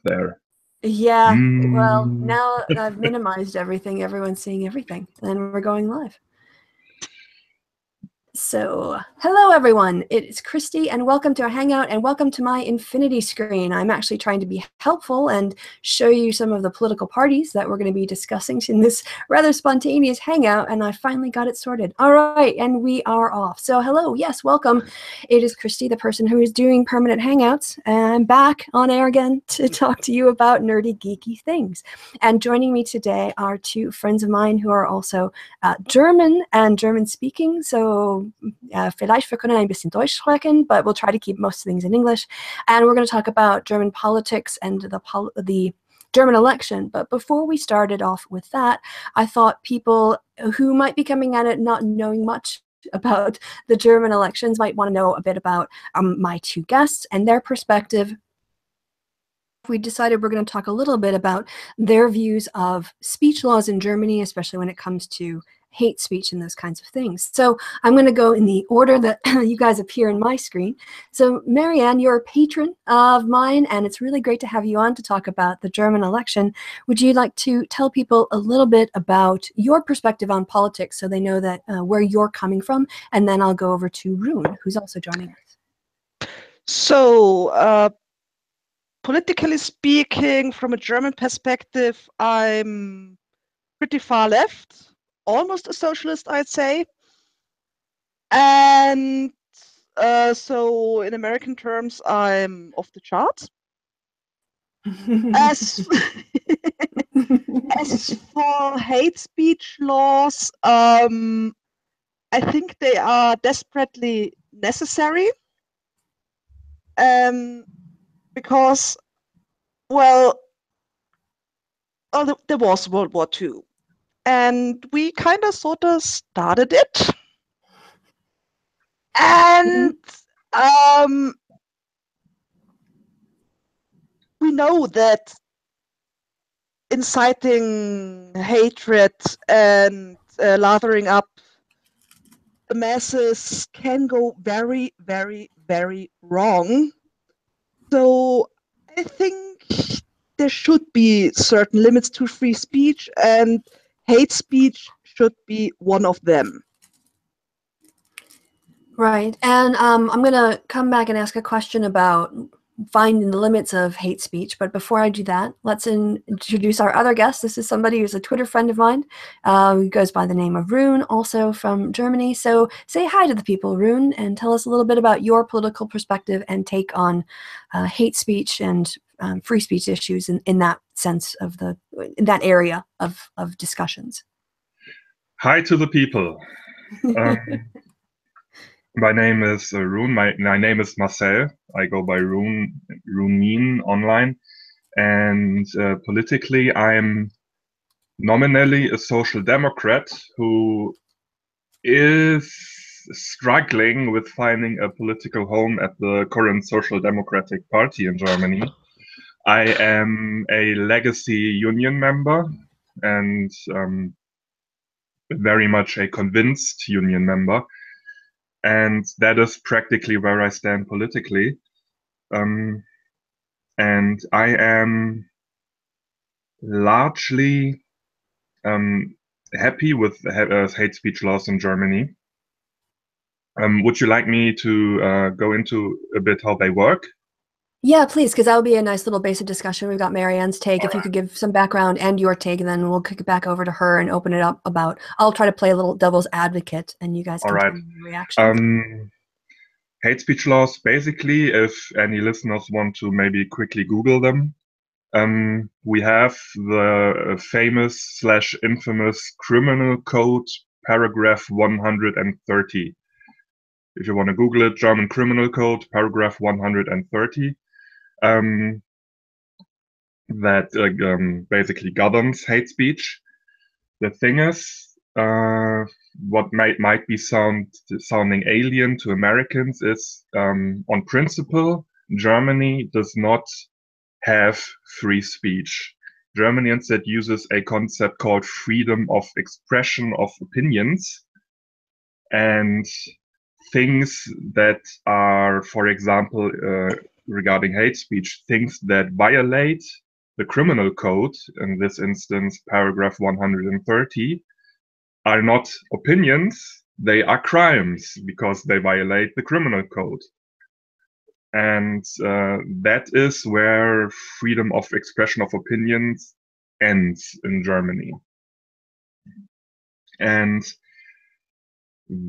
there. Yeah, well, now I've minimized everything. Everyone's seeing everything. And we're going live. So, hello everyone, it is Kristi and welcome to our Hangout and welcome to my infinity screen. I'm actually trying to be helpful and show you some of the political parties that we're going to be discussing in this rather spontaneous Hangout, and I finally got it sorted. All right, and we are off. So hello, yes, welcome. It is Kristi, the person who is doing permanent Hangouts, and I'm back on air again to talk to you about nerdy, geeky things. And joining me today are two friends of mine who are also German and German speaking, so vielleicht wir können ein bisschen Deutsch sprechen, but we'll try to keep most things in English. And we're going to talk about German politics and the German election. But before we started off with that, I thought people who might be coming at it not knowing much about the German elections might want to know a bit about my two guests and their perspective. We decided we're going to talk a little bit about their views of speech laws in Germany, especially when it comes to hate speech and those kinds of things. So I'm going to go in the order that you guys appear in my screen. So Marianne, you're a patron of mine, and it's really great to have you on to talk about the German election. Would you like to tell people a little bit about your perspective on politics so they know that where you're coming from? And then I'll go over to Roon, who's also joining us. So, politically speaking, from a German perspective, I'm pretty far left. Almost a socialist, I'd say. And so in American terms, I'm off the charts. As for hate speech laws, I think they are desperately necessary. Because, well, there was World War II. And we kind of sort of started it. And we know that inciting hatred and lathering up the masses can go very, very, very wrong. So I think there should be certain limits to free speech, and hate speech should be one of them. Right, and I'm going to come back and ask a question about finding the limits of hate speech, but before I do that, let's introduce our other guest. This is somebody who's a Twitter friend of mine, who goes by the name of Roon, also from Germany. So say hi to the people, Roon, and tell us a little bit about your political perspective and take on hate speech and free speech issues in that sense of in that area of discussions. Hi to the people. My name is Roon. My name is Marcel. I go by Roon online. And politically, I'm nominally a social democrat who is struggling with finding a political home at the current Social Democratic Party in Germany. I am a legacy union member and very much a convinced union member. And that is practically where I stand politically. And I am largely happy with hate speech laws in Germany. Would you like me to go into a bit how they work? Yeah, please, because that would be a nice little basic discussion. We've got Marianne's take. If you could give some background and your take, and then we'll kick it back over to her and open it up about. I'll try to play a little devil's advocate, and you guys can tell me your reaction. Hate speech laws, basically, if any listeners want to maybe quickly Google them, we have the famous / infamous criminal code paragraph 130. If you want to Google it, German criminal code paragraph 130. That basically governs hate speech. The thing is, what might be sounding alien to Americans is, on principle, Germany does not have free speech. Germany instead uses a concept called freedom of expression of opinions, and things that are, for example, regarding hate speech, things that violate the criminal code, in this instance, paragraph 130, are not opinions, they are crimes because they violate the criminal code. And that is where freedom of expression of opinions ends in Germany. And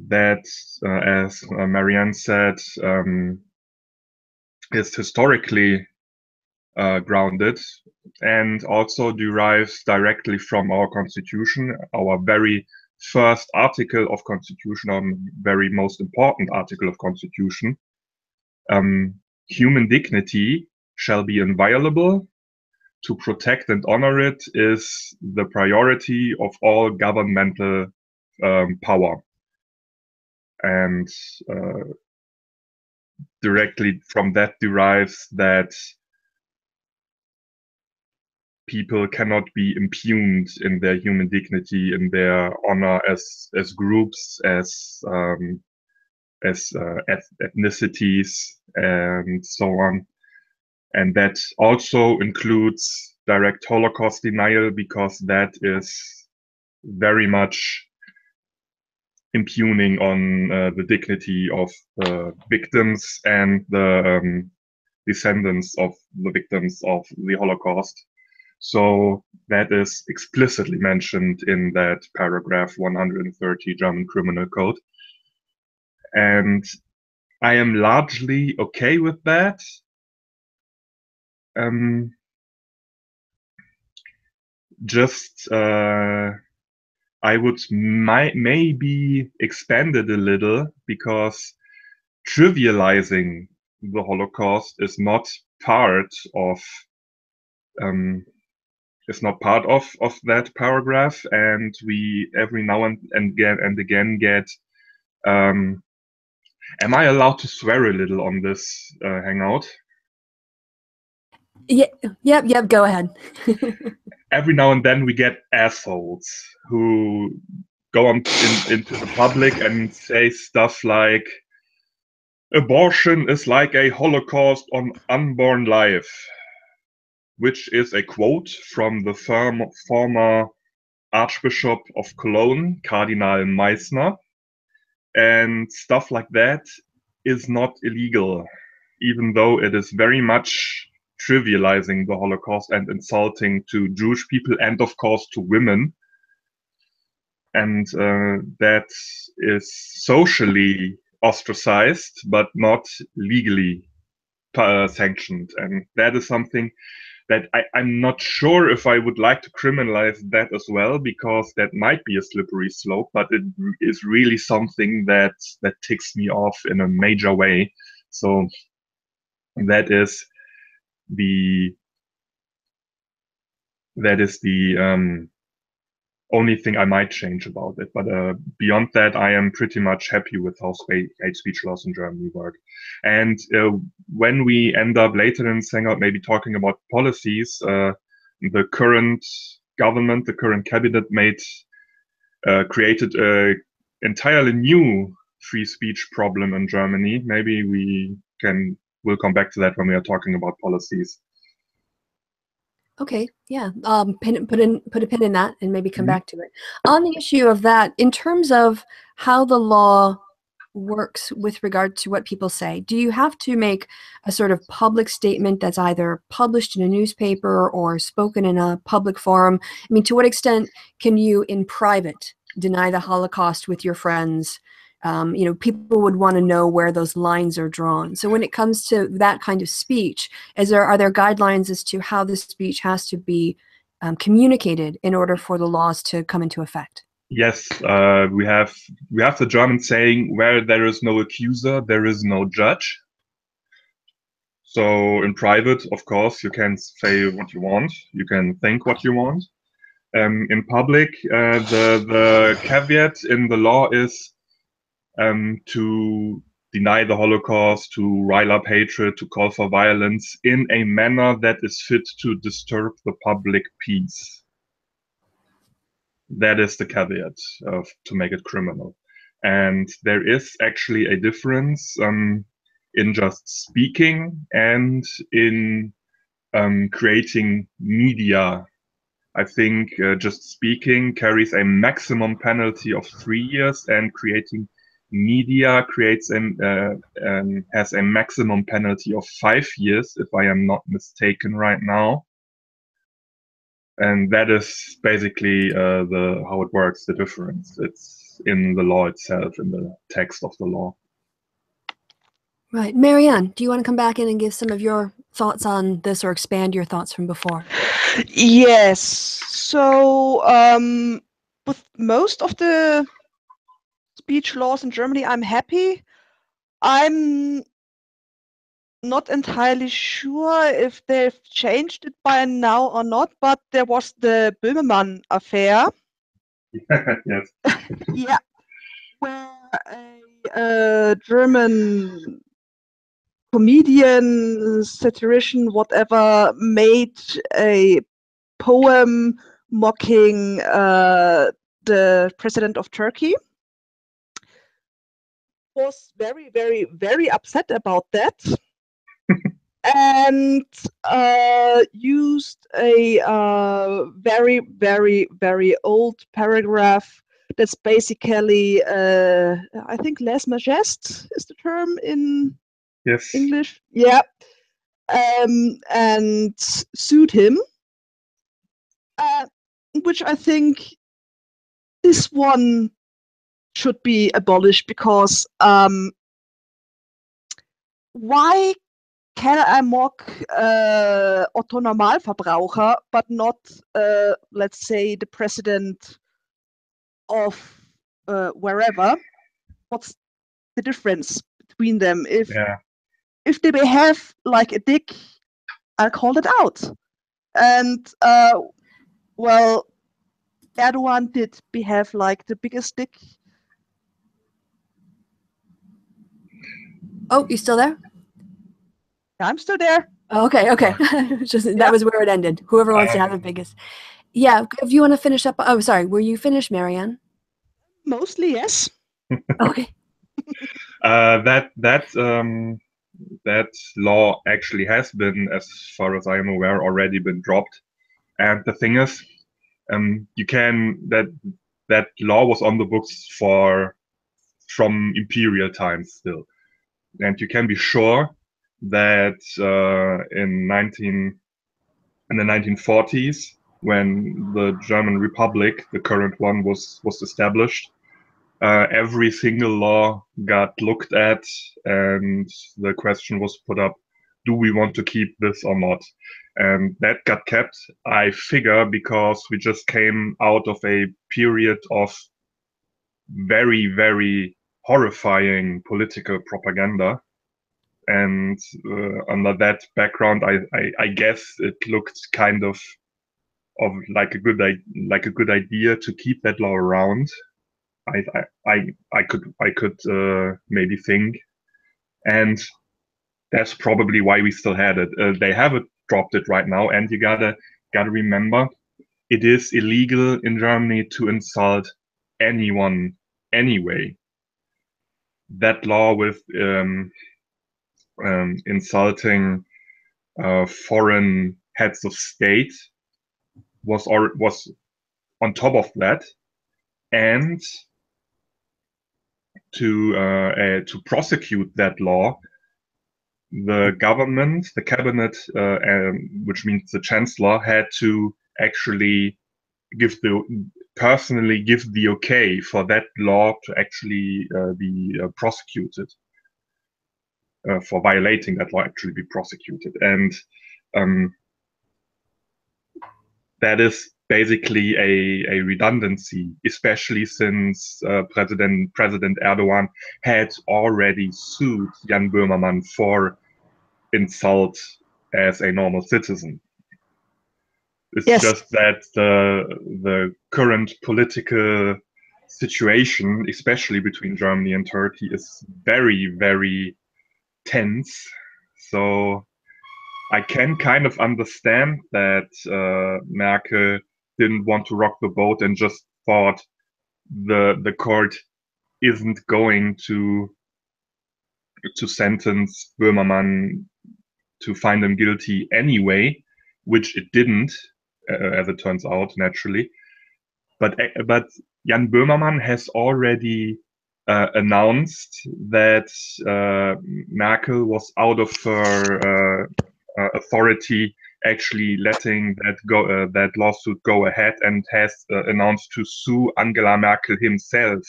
that, as Marianne said, is historically grounded and also derives directly from our constitution, our very first article of constitution, our very most important article of constitution. Human dignity shall be inviolable. To protect and honor it is the priority of all governmental power. And directly from that derives that people cannot be impugned in their human dignity, in their honor as groups, as ethnicities, and so on. And that also includes direct Holocaust denial, because that is very much impugning on the dignity of the victims and the descendants of the victims of the Holocaust. So that is explicitly mentioned in that paragraph 130 German Criminal Code. And I am largely okay with that. I would maybe expand it a little, because trivializing the Holocaust is not part of that paragraph, and we every now and again get. Am I allowed to swear a little on this Hangout? Yeah, yep. Go ahead. Every now and then we get assholes who go into the public and say stuff like, abortion is like a Holocaust on unborn life, which is a quote from the former Archbishop of Cologne, Cardinal Meissner. And stuff like that is not illegal, even though it is very much trivializing the Holocaust and insulting to Jewish people and, of course, to women. And that is socially ostracized, but not legally sanctioned. And that is something that I'm not sure if I would like to criminalize that as well, because that might be a slippery slope, but it is really something that ticks me off in a major way. So that is the only thing I might change about it. But beyond that, I am pretty much happy with how hate speech laws in Germany work. And when we end up later in this Hangout maybe talking about policies, the current government, the current cabinet created a entirely new free speech problem in Germany. Maybe we'll come back to that when we are talking about policies. Okay, yeah. Put a pin in that and maybe come back to it. On the issue of that, in terms of how the law works with regard to what people say, do you have to make a sort of public statement that's either published in a newspaper or spoken in a public forum? I mean, to what extent can you in private deny the Holocaust with your friends? People would want to know where those lines are drawn. So when it comes to that kind of speech, are there guidelines as to how the speech has to be communicated in order for the laws to come into effect? Yes, we have the German saying, where there is no accuser, there is no judge. So in private, of course, you can say what you want, you can think what you want. In public, the caveat in the law is to deny the Holocaust, to rile up hatred, to call for violence in a manner that is fit to disturb the public peace. That is the caveat to make it criminal. And there is actually a difference. in just speaking and in creating media. I think just speaking carries a maximum penalty of 3 years, and creating media creates has a maximum penalty of 5 years, if I am not mistaken right now. And that is basically how it works, the difference. It's in the law itself, in the text of the law. Right. Marianne, do you want to come back in and give some of your thoughts on this, or expand your thoughts from before? Yes. So with most of the speech laws in Germany, I'm happy. I'm not entirely sure if they've changed it by now or not, but there was the Böhmermann affair. Yes. Yeah, where a German comedian, satirician, whatever, made a poem mocking the president of Turkey. Was very, very, very upset about that. And used a very, very, very old paragraph that's basically, I think, lèse majesté is the term in English. Yeah. And sued him, which I think this one should be abolished, because why can I mock Otto Normalverbraucher, but not, let's say, the president of wherever? What's the difference between them? If they behave like a dick, I'll call it out. And well, Erdogan did behave like the biggest dick. Oh, you still there? I'm still there. Oh, okay. That was where it ended. Whoever wants to have the biggest. Yeah, if you want to finish up. Oh, sorry. Were you finished, Marianne? Mostly, yes. Okay. That law actually has been, as far as I am aware, already been dropped. And the thing is, that law was on the books from imperial times still, and you can be sure that in the 1940s, when the German Republic, the current one, was established, every single law got looked at, and the question was put up: do we want to keep this or not? And that got kept, I figure, because we just came out of a period of very, very horrifying political propaganda. And under that background, I guess it looked kind of like a good idea to keep that law around. I could maybe think, and that's probably why we still had it. They haven't dropped it right now, and you gotta remember, it is illegal in Germany to insult anyone anyway. That law with insulting foreign heads of state was on top of that, and to prosecute that law, the government, the cabinet, which means the chancellor, had to actually personally give the okay for that law to actually be prosecuted, for violating that law, actually be prosecuted. And that is basically a redundancy, especially since President Erdogan had already sued Jan Böhmermann for insult as a normal citizen. It's just that the current political situation, especially between Germany and Turkey, is very, very tense. So I can kind of understand that Merkel didn't want to rock the boat and just thought the court isn't going to to sentence Böhmermann, to find him guilty anyway, which it didn't, as it turns out, naturally. But Jan Böhmermann has already announced that Merkel was out of her authority, actually letting that lawsuit go ahead, and has announced to sue Angela Merkel himself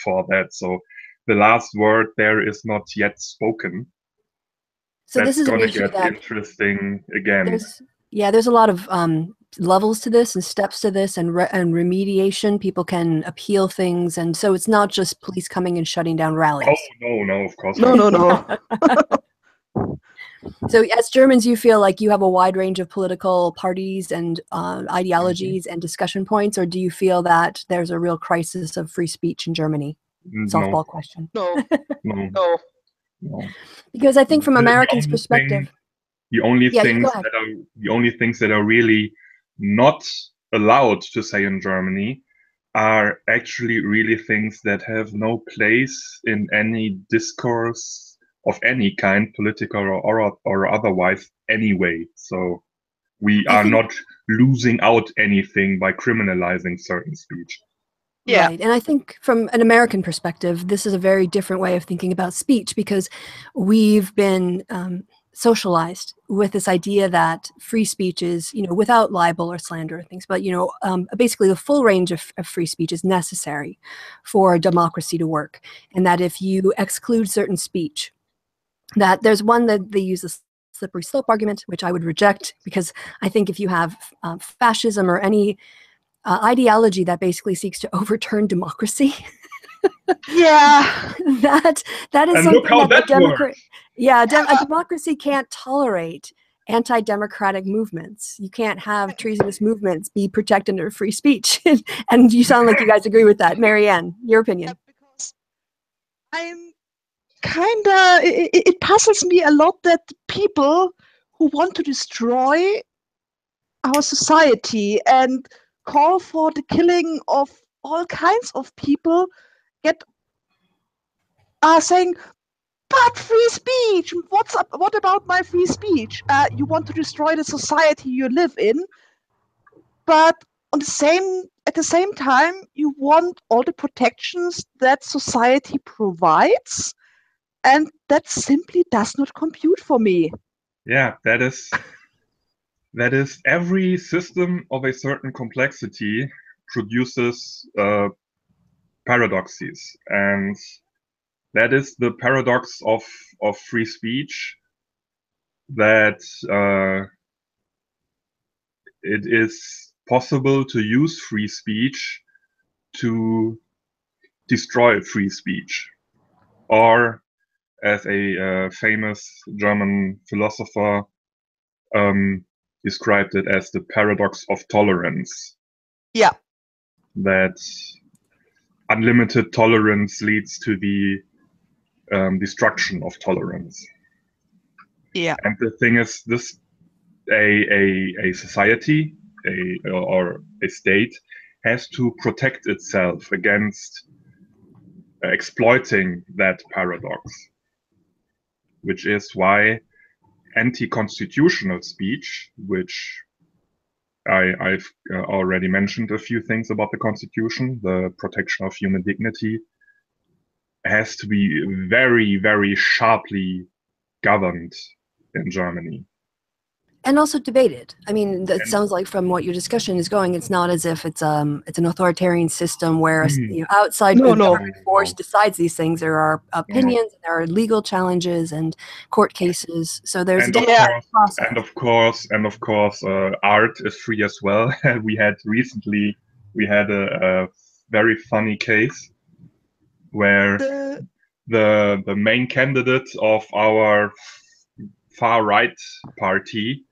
for that. So the last word there is not yet spoken. So That's this is an gonna issue get that interesting again. there's a lot of levels to this and steps to this, and remediation. People can appeal things, and so it's not just police coming and shutting down rallies. Oh no, of course No, not. no. So as Germans, you feel like you have a wide range of political parties and ideologies and discussion points, or do you feel that there's a real crisis of free speech in Germany? Softball question. No. No. Because I think from Americans' perspective, the only Yeah, you things go ahead. that are really not allowed to say in Germany are actually really things that have no place in any discourse of any kind, political or otherwise, anyway. So we are not losing out anything by criminalizing certain speech. Yeah. Right. And I think from an American perspective, this is a very different way of thinking about speech, because we've been socialized with this idea that free speech is, without libel or slander and things, but, basically the full range of free speech is necessary for a democracy to work. And that if you exclude certain speech, that there's one that they use the slippery slope argument, which I would reject, because I think if you have fascism or any ideology that basically seeks to overturn democracy, Yeah. that is And something look how that works. A democracy can't tolerate anti-democratic movements. You can't have treasonous movements be protected under free speech. And you sound like you guys agree with that. Marianne, your opinion? Because I'm it puzzles me a lot that people who want to destroy our society and call for the killing of all kinds of people are saying, but free speech, what about my free speech? You want to destroy the society you live in, but at the same time, you want all the protections that society provides, and that simply does not compute for me. Yeah, that is every system of a certain complexity produces paradoxes, and that is the paradox of free speech, that it is possible to use free speech to destroy free speech, or as a famous German philosopher described it as the paradox of tolerance. Yeah. That unlimited tolerance leads to the destruction of tolerance. Yeah. And the thing is, this a society or a state has to protect itself against exploiting that paradox, which is why anti-constitutional speech, which I've already mentioned a few things about the Constitution, the protection of human dignity, has to be very, very sharply governed in Germany. And also debated. I mean, that sounds like from what your discussion is going, it's not as if it's an authoritarian system where outside government force decides these things. There are opinions, there are legal challenges and court cases. So there's a process. And of course, art is free as well. We had a very funny case where the main candidate of our far right party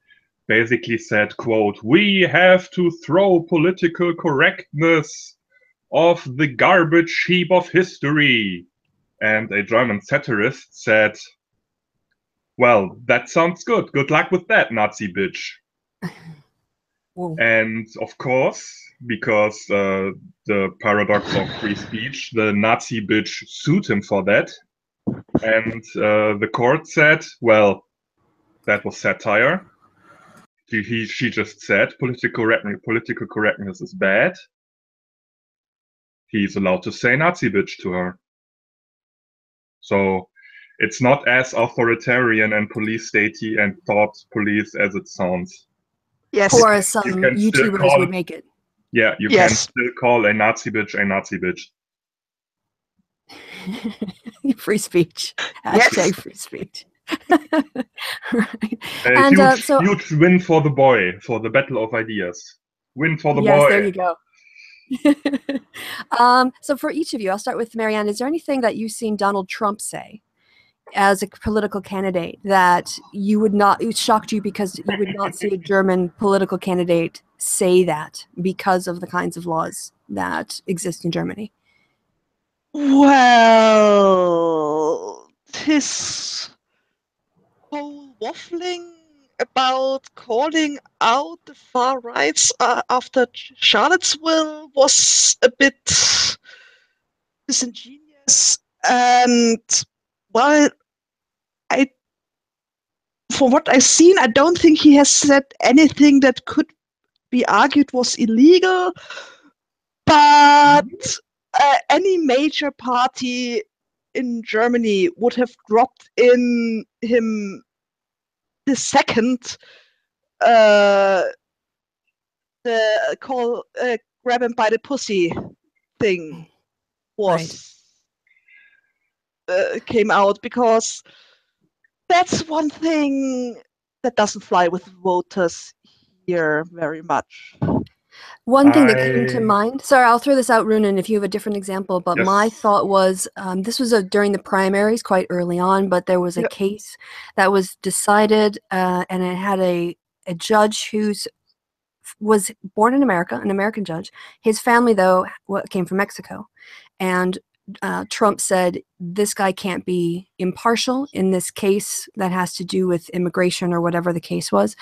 basically said, quote, "We have to throw political correctness off the garbage heap of history." And a German satirist said, "Well, that sounds good. Good luck with that, Nazi bitch." And of course, because the paradox of free speech, the Nazi bitch sued him for that. And the court said, well, that was satire. She just said political correctness is bad. He's allowed to say Nazi bitch to her. So it's not as authoritarian and police statey and thought police as it sounds. Yes. Or as some YouTubers would make it. Yeah, you can still call a Nazi bitch a Nazi bitch. Free speech. Hashtag free speech. Right. And huge win for the boy, for the battle of ideas. Win for the boy. Yes, there you go. So for each of you, I'll start with Marianne. Is there anything that you've seen Donald Trump say as a political candidate that you would not, it shocked you because you would not see a German political candidate say that because of the kinds of laws that exist in Germany? Well, his whole waffling about calling out the far rights after Charlottesville was a bit disingenuous, and well, from what I've seen, I don't think he has said anything that could be argued was illegal, but any major party in Germany would have dropped in him the second the call grab him by the pussy thing was came out, because that's one thing that doesn't fly with voters here very much. One thing that came to mind, sorry, I'll throw this out, Roonan, if you have a different example, but my thought was, this was during the primaries quite early on, but there was a case that was decided, and it had a judge who was born in America, an American judge. His family, though, came from Mexico. And Trump said, this guy can't be impartial in this case that has to do with immigration or whatever the case was,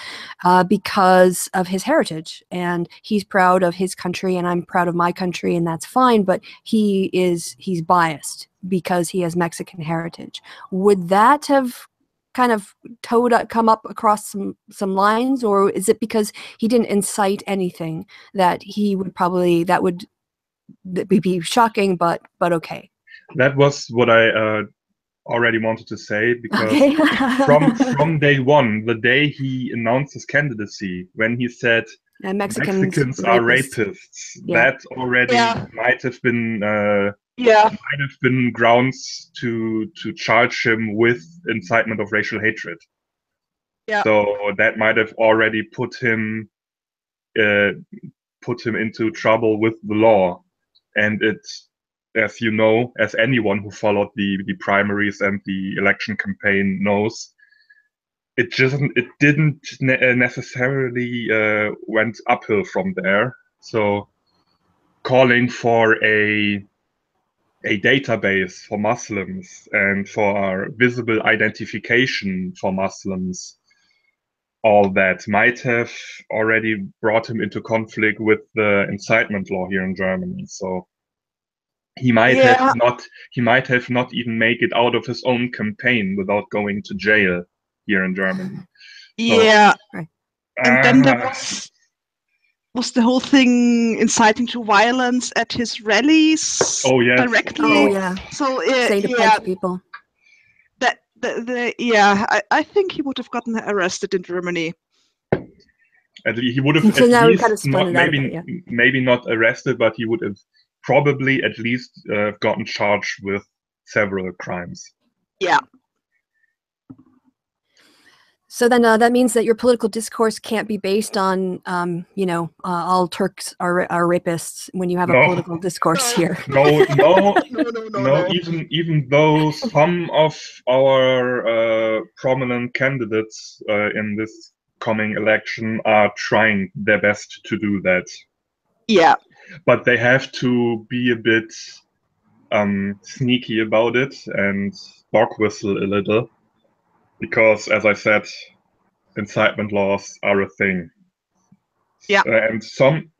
because of his heritage. And he's proud of his country and I'm proud of my country, and that's fine, but he's biased because he has Mexican heritage. Would that have kind of come up across some lines, or is it because he didn't incite anything that he would probably, that would be shocking, but okay? That was what I already wanted to say, because from day one, the day he announced his candidacy, when he said Mexicans are rapists, that already might have been grounds to charge him with incitement of racial hatred. So that might have already put him into trouble with the law. And it, as you know, as anyone who followed the primaries and the election campaign knows, it didn't necessarily went uphill from there. So calling for a database for Muslims and for our visible identification for Muslims, all that might have already brought him into conflict with the incitement law here in Germany. So he might have not even make it out of his own campaign without going to jail here in Germany. And then there was the whole thing inciting to violence at his rallies directly. Oh yeah. So saying to punch people. I think he would have gotten arrested in Germany. And he would have at least maybe not arrested, but he would have probably at least gotten charged with several crimes. Yeah. So then that means that your political discourse can't be based on, all Turks are rapists when you have a political discourse here. No. Even though some of our prominent candidates in this coming election are trying their best to do that. Yeah. But they have to be a bit sneaky about it and dog whistle a little. Because, as I said, incitement laws are a thing. Yeah. And some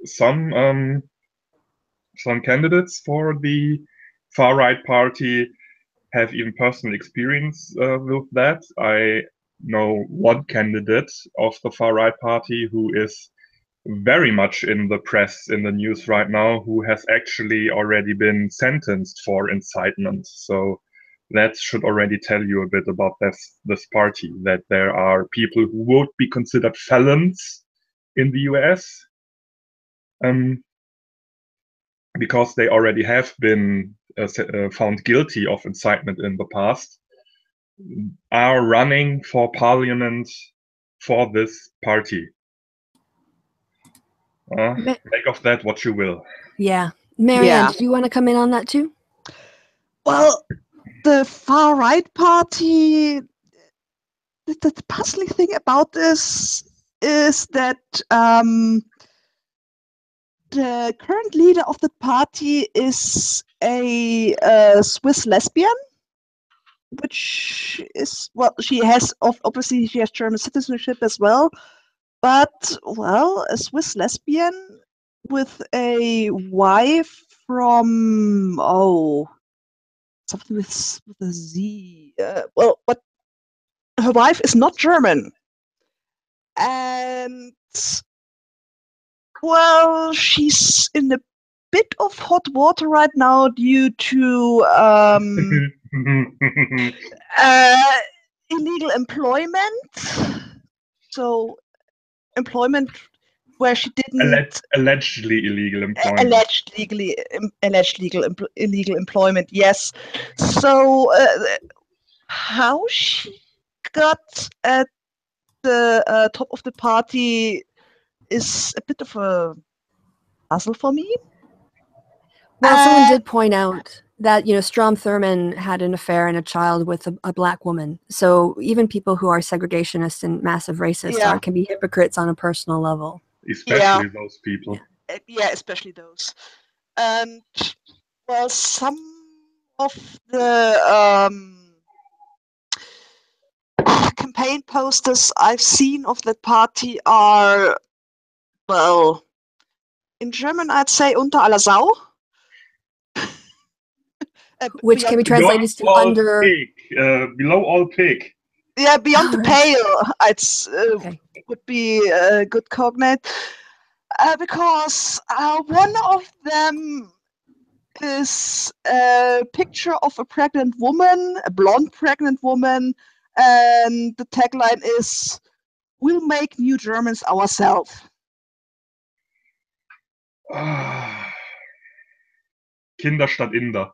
candidates for the far right party have even personal experience with that. I know one candidate of the far-right party who is very much in the press, in the news right now, who has actually already been sentenced for incitement. So that should already tell you a bit about this party, that there are people who would be considered felons in the US, because they already have been found guilty of incitement in the past, are running for parliament for this party. Make of that what you will. Yeah. Marianne, do you want to come in on that too? Well, the far-right party, the puzzling thing about this is that the current leader of the party is a Swiss lesbian, which is, well, obviously she has German citizenship as well, but, well, a Swiss lesbian with a wife from, something with a Z. But her wife is not German. And, well, she's in a bit of hot water right now due to illegal employment. So, employment where she didn't allegedly illegal employment. Illegal employment, yes. So how she got at the top of the party is a bit of a puzzle for me. Well, someone did point out that, Strom Thurmond had an affair and a child with a black woman. So even people who are segregationists and massive racists can be hypocrites on a personal level. Especially those people. Yeah, especially those. And, well, some of the campaign posters I've seen of that party are, well, in German I'd say unter aller Sau. Which can be translated to under... below all pig. Yeah, beyond the pale, would be a good cognate. Because one of them is a picture of a pregnant woman, a blonde pregnant woman, and the tagline is, "We'll make new Germans ourselves." Kinder statt Inder.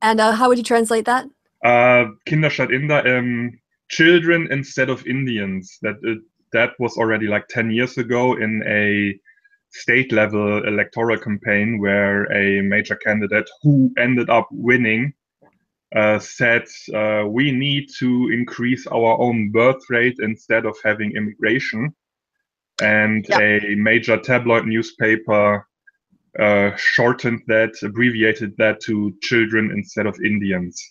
And how would you translate that? Kinder statt Inder, children instead of Indians. That was already like 10 years ago in a state-level electoral campaign where a major candidate who ended up winning said we need to increase our own birth rate instead of having immigration. And a major tabloid newspaper shortened that, abbreviated that to children instead of Indians.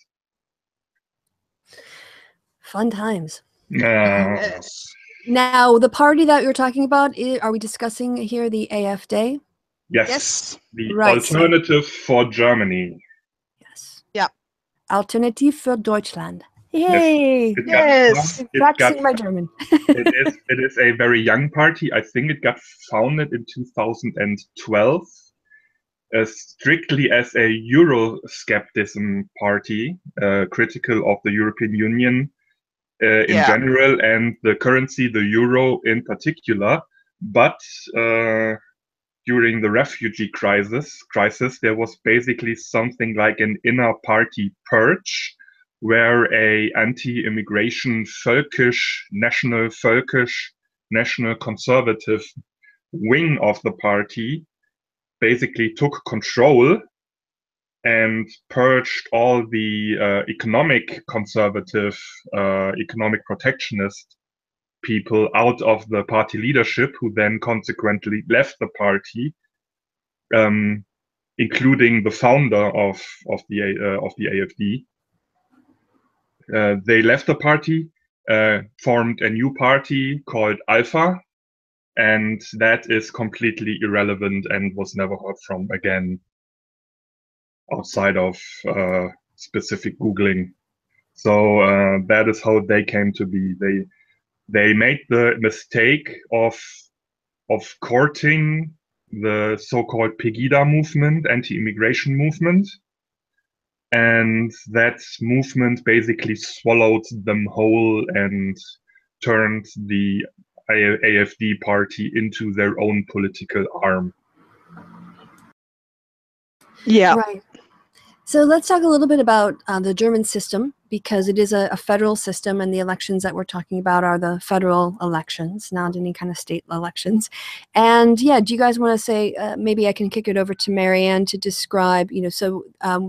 Fun times. Yes. Now, the party that you're talking about, are we discussing here the AfD? Yes. The Alternative for Germany. Yes. Yeah. Alternative für Deutschland. Yay! Yes. Practicing my German. It is a very young party. I think it got founded in 2012. Strictly as a Euroscepticism party, critical of the European Union in general and the currency, the euro in particular. But during the refugee crisis, there was basically something like an inner party purge, where a anti-immigration national conservative wing of the party basically took control and purged all the economic conservative, economic protectionist people out of the party leadership, who then consequently left the party, including the founder of the AfD. They left the party, formed a new party called Alpha, and that is completely irrelevant and was never heard from again outside of specific Googling. So that is how they came to be. They made the mistake of courting the so-called Pegida movement, anti-immigration movement, and that movement basically swallowed them whole and turned the AfD party into their own political arm. Yeah. Right. So let's talk a little bit about the German system, because it is a federal system, and the elections that we're talking about are the federal elections, not any kind of state elections. And yeah, do you guys want to say, maybe I can kick it over to Marianne to describe, so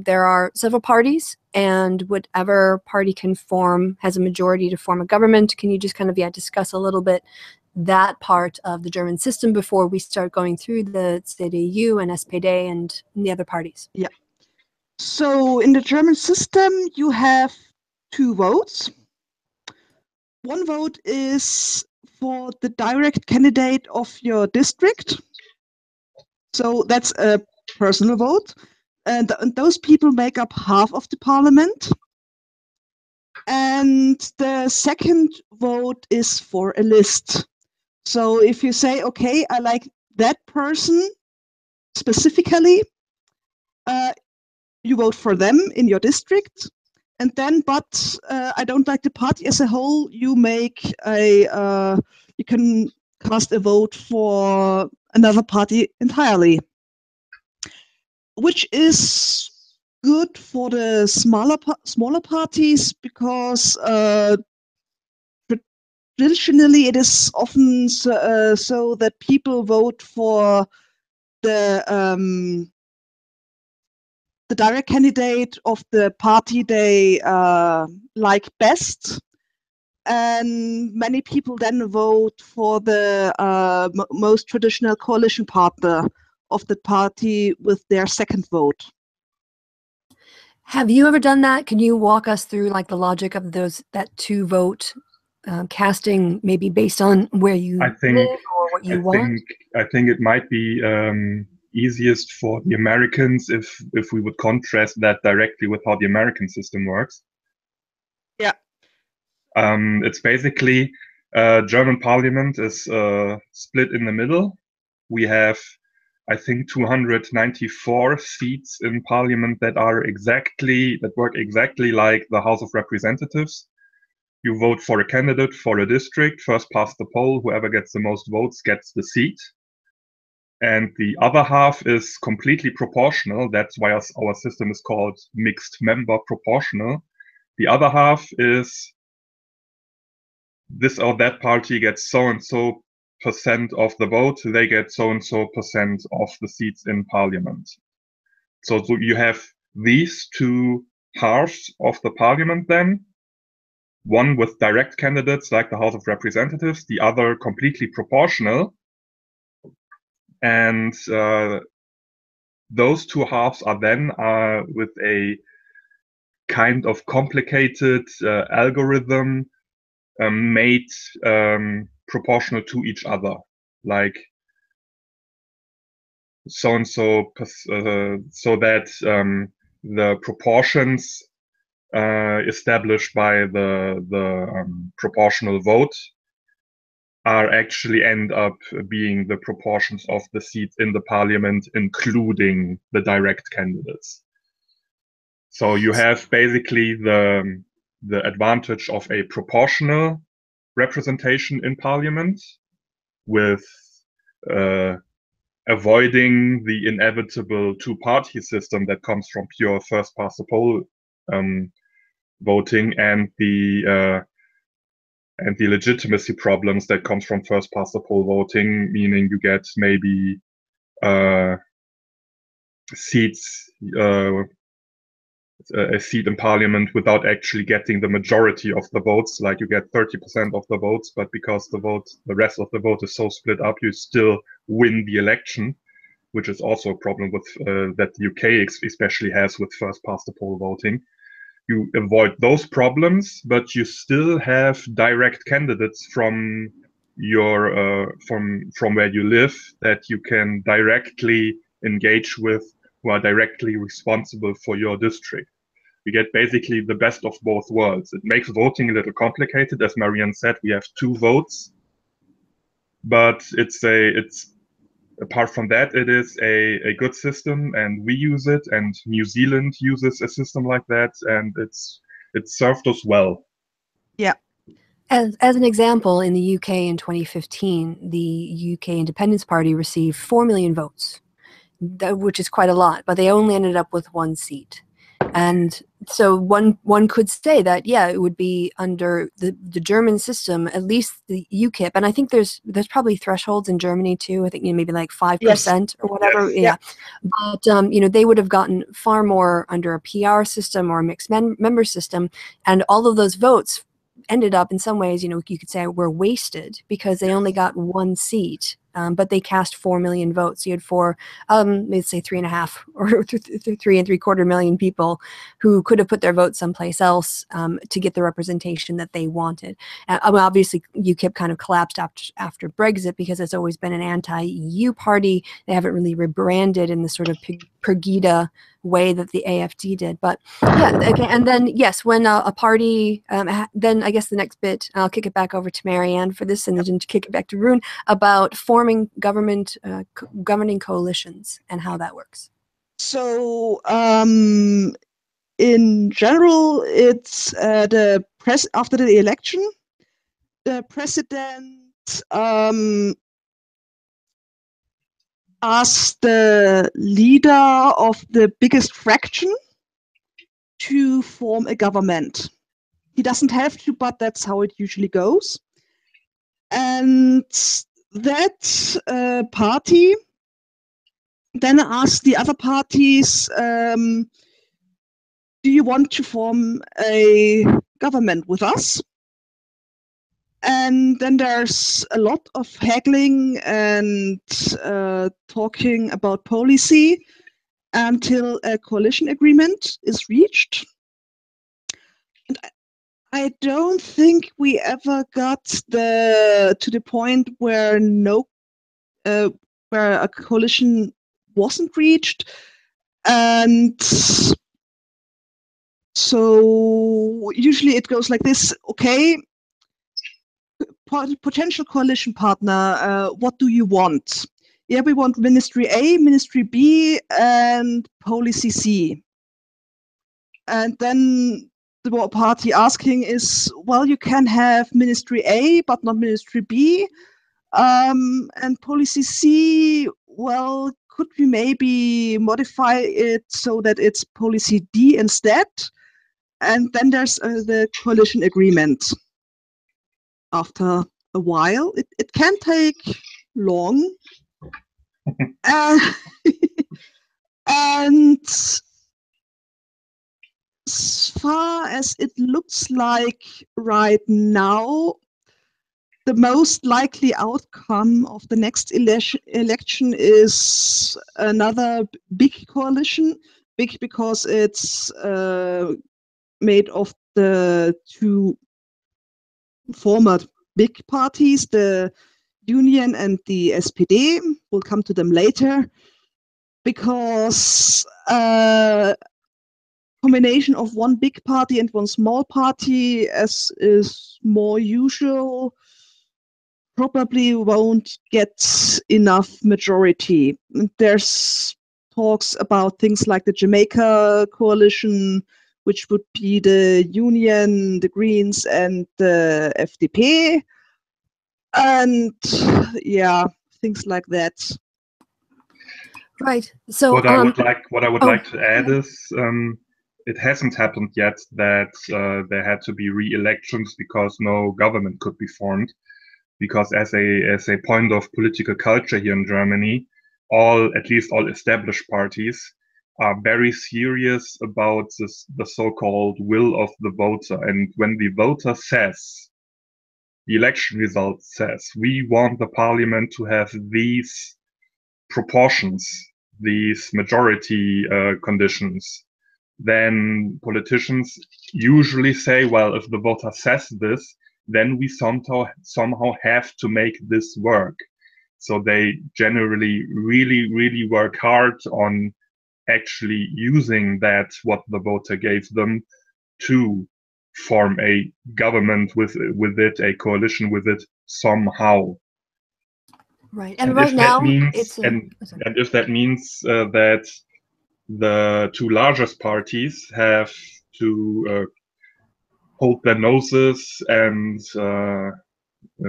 there are several parties, and whatever party can form, has a majority to form a government. Can you just kind of, discuss a little bit that part of the German system before we start going through the CDU and SPD and the other parties? Yeah. So in the German system, you have 2 votes. One vote is for the direct candidate of your district. So that's a personal vote. And those people make up half of the parliament. And the second vote is for a list. So if you say, okay, I like that person specifically, you vote for them in your district. And then, but I don't like the party as a whole, you make you can cast a vote for another party entirely, which is good for the smaller parties, because traditionally it is often so that people vote for the direct candidate of the party they like best, and many people then vote for the most traditional coalition partner of the party with their second vote. Have you ever done that? Can you walk us through like the logic of that 2 vote casting, maybe based on where you live or what you want? I think it might be easiest for the Americans if we would contrast that directly with how the American system works. Yeah. It's basically German parliament is split in the middle. We have, I think, 294 seats in parliament that work exactly like the House of Representatives. You vote for a candidate for a district, first past the poll, whoever gets the most votes gets the seat. And the other half is completely proportional. That's why our system is called mixed member proportional. The other half is this or that party gets so and so % of the vote, they get so and so % of the seats in parliament. So you have these 2 halves of the parliament then, one with direct candidates like the House of Representatives, the other completely proportional. And those 2 halves are then with a kind of complicated algorithm made proportional to each other, like so and so, so that the proportions established by the proportional vote are actually end up being the proportions of the seats in the parliament, including the direct candidates. So you have basically the advantage of a proportional representation in parliament, with avoiding the inevitable 2-party system that comes from pure first past the poll voting, and the legitimacy problems that comes from first past the poll voting, meaning you get maybe seats a seat in parliament without actually getting the majority of the votes. Like you get 30% of the votes, but because the rest of the vote is so split up, you still win the election, which is also a problem with that the UK especially has with first past the poll voting. You avoid those problems, but you still have direct candidates from from where you live, that you can directly engage with who are directly responsible for your district. We get basically the best of both worlds. It makes voting a little complicated. As Marianne said, we have 2 votes, but it's apart from that, it is a good system, and we use it, and New Zealand uses a system like that, and it served us well. Yeah. As an example, in the UK in 2015, the UK Independence Party received 4 million votes, which is quite a lot, but they only ended up with 1 seat. And so one could say that, yeah, it would be under the German system, at least the UKIP, and I think there's probably thresholds in Germany too. I think maybe like 5% Yes. or whatever. Yes. Yeah, but they would have gotten far more under a PR system or a mixed member system, and all of those votes ended up in some ways, you could say, were wasted because they only got 1 seat. But they cast 4 million votes. You had let's say 3.5 or 3.75 million people who could have put their votes someplace else to get the representation that they wanted. Obviously, UKIP kind of collapsed after Brexit because it's always been an anti-EU party. They haven't really rebranded in the sort of Pegida way that the AFD did. But yeah, okay. And then, yes, when a party, then I guess the next bit, I'll kick it back over to Marianne for this, and then to kick it back to Roon about forming governing coalitions and how that works. So in general, it's after the election, the president asks the leader of the biggest fraction to form a government. He doesn't have to, but that's how it usually goes. And that party then asks the other parties, do you want to form a government with us? And then there's a lot of haggling and talking about policy until a coalition agreement is reached. And I don't think we ever got to the point where where a coalition wasn't reached. And so usually it goes like this: okay, potential coalition partner, what do you want? Yeah, we want Ministry A, Ministry B, and Policy C. And then the party asking is, well, you can have Ministry A, but not Ministry B. And Policy C, well, could we maybe modify it so that it's Policy D instead? And then there's the coalition agreement. After a while, it can take long. And as far as it looks like right now, the most likely outcome of the next election is another big coalition. Big because it's made of the 2 former big parties, the Union and the SPD. We'll come to them later, because combination of 1 big party and 1 small party, as is more usual, probably won't get enough majority. There's talks about things like the Jamaica coalition, which would be the Union, the Greens, and the FDP. And yeah, things like that. Right. So what I would like to add is it hasn't happened yet that there had to be re-elections because no government could be formed. Because as a point of political culture here in Germany, at least all established parties are very serious about the so-called will of the voter. And when the voter says, the election result says, we want the parliament to have these proportions, these majority conditions, then politicians usually say, well, if the voter says this, then we somehow have to make this work. So they generally really work hard on actually using that, what the voter gave them, to form a government with it, a coalition with it somehow. Right, and right now it's and if that means that the two largest parties have to hold their noses and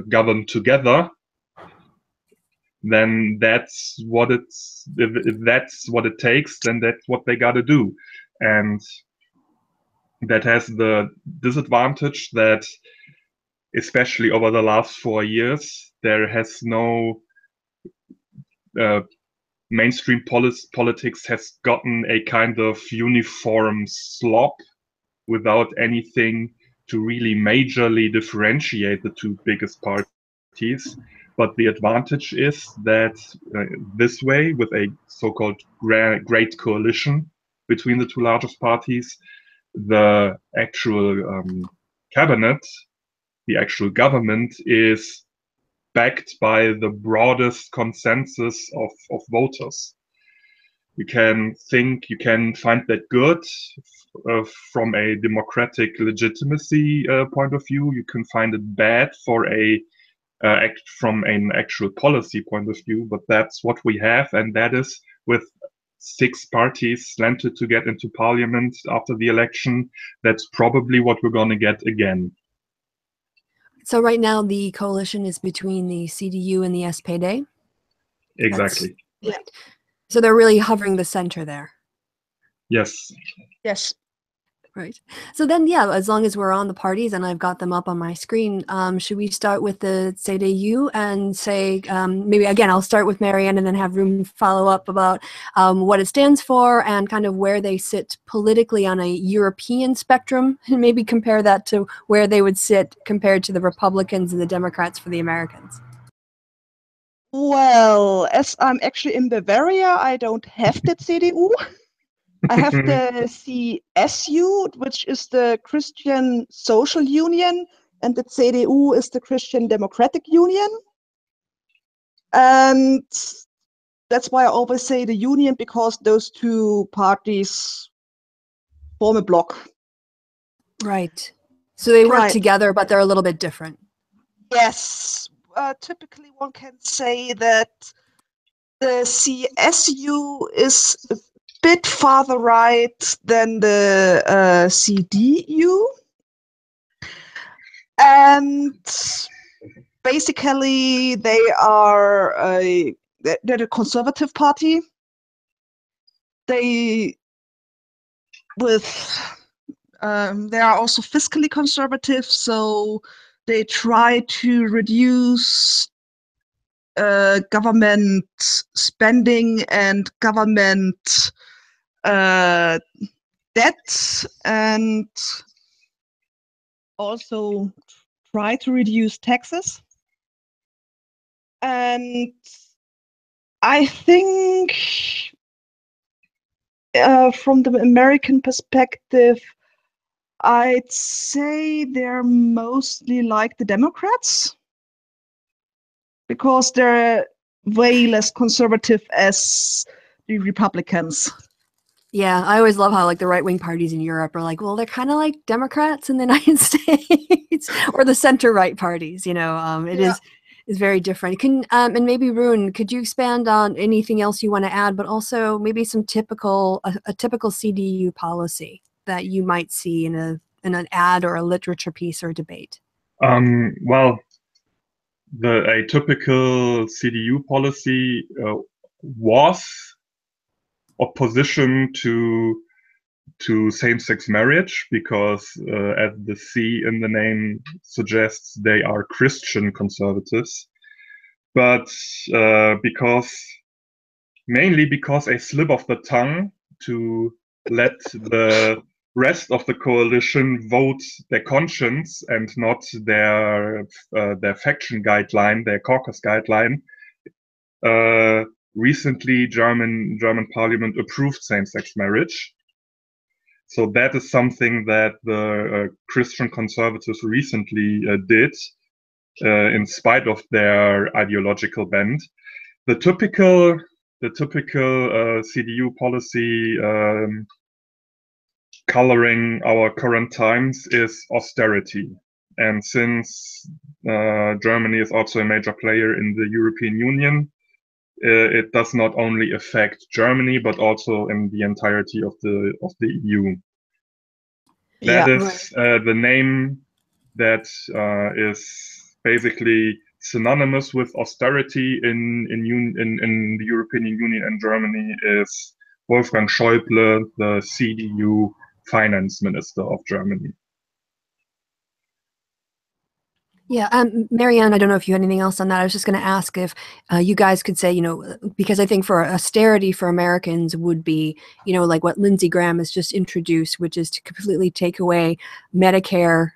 govern together, then that's what if that's what it takes, then that's what they got to do. And that has the disadvantage that, especially over the last 4 years, there has no mainstream politics has gotten a kind of uniform slop without anything to really majorly differentiate the two biggest parties. But the advantage is that this way, with a so-called great coalition between the two largest parties, the actual cabinet, the actual government, is backed by the broadest consensus of voters. You can find that good from a democratic legitimacy point of view. You can find it bad for from an actual policy point of view, but that's what we have, and that is with 6 parties slanted to get into parliament after the election. That's probably what we're going to get again. So right now the coalition is between the CDU and the SPD? Exactly. Yeah. So they're really hovering the center there. Yes. Yes. Right. So then, yeah, as long as we're on the parties and I've got them up on my screen, should we start with the CDU and say, maybe again, I'll start with Marianne and then have Roon follow up about what it stands for and kind of where they sit politically on a European spectrum, and maybe compare that to where they would sit compared to the Republicans and the Democrats for the Americans. Well, as I'm actually in Bavaria, I don't have the CDU. I have the CSU, which is the Christian Social Union, and the CDU is the Christian Democratic Union. And that's why I always say the union, because those two parties form a bloc. Right. So they work together, but they're a little bit different. Yes. Typically, one can say that the CSU is a bit farther right than the CDU. And basically, they're a conservative party. They are also fiscally conservative, so they try to reduce government spending and government debt, and also try to reduce taxes. And I think from the American perspective, I'd say they're mostly like the Democrats, because they're way less conservative as the Republicans. Yeah, I always love how like the right-wing parties in Europe are like, well, they're kind of like Democrats in the United States or the center-right parties. You know, it is very different. And maybe Roon, could you expand on anything else you want to add, but also maybe some a typical CDU policy that you might see in an ad or a literature piece or a debate? Well, a typical CDU policy was opposition to same-sex marriage, because as the C in the name suggests, they are Christian conservatives. But mainly because a slip of the tongue to let the rest of the coalition vote their conscience and not their faction guideline, their caucus guideline. Recently, German Parliament approved same-sex marriage. So that is something that the Christian conservatives recently did, in spite of their ideological bent. The typical CDU policy coloring our current times is austerity. And since Germany is also a major player in the European Union, it does not only affect Germany, but also in the entirety of the EU. That is the name that is basically synonymous with austerity in the European Union and Germany is Wolfgang Schäuble, the CDU finance minister of Germany. Yeah, Marianne, I don't know if you had anything else on that. I was just going to ask if you guys could say, you know, because I think for austerity for Americans would be, you know, like what Lindsey Graham has just introduced, which is to completely take away Medicare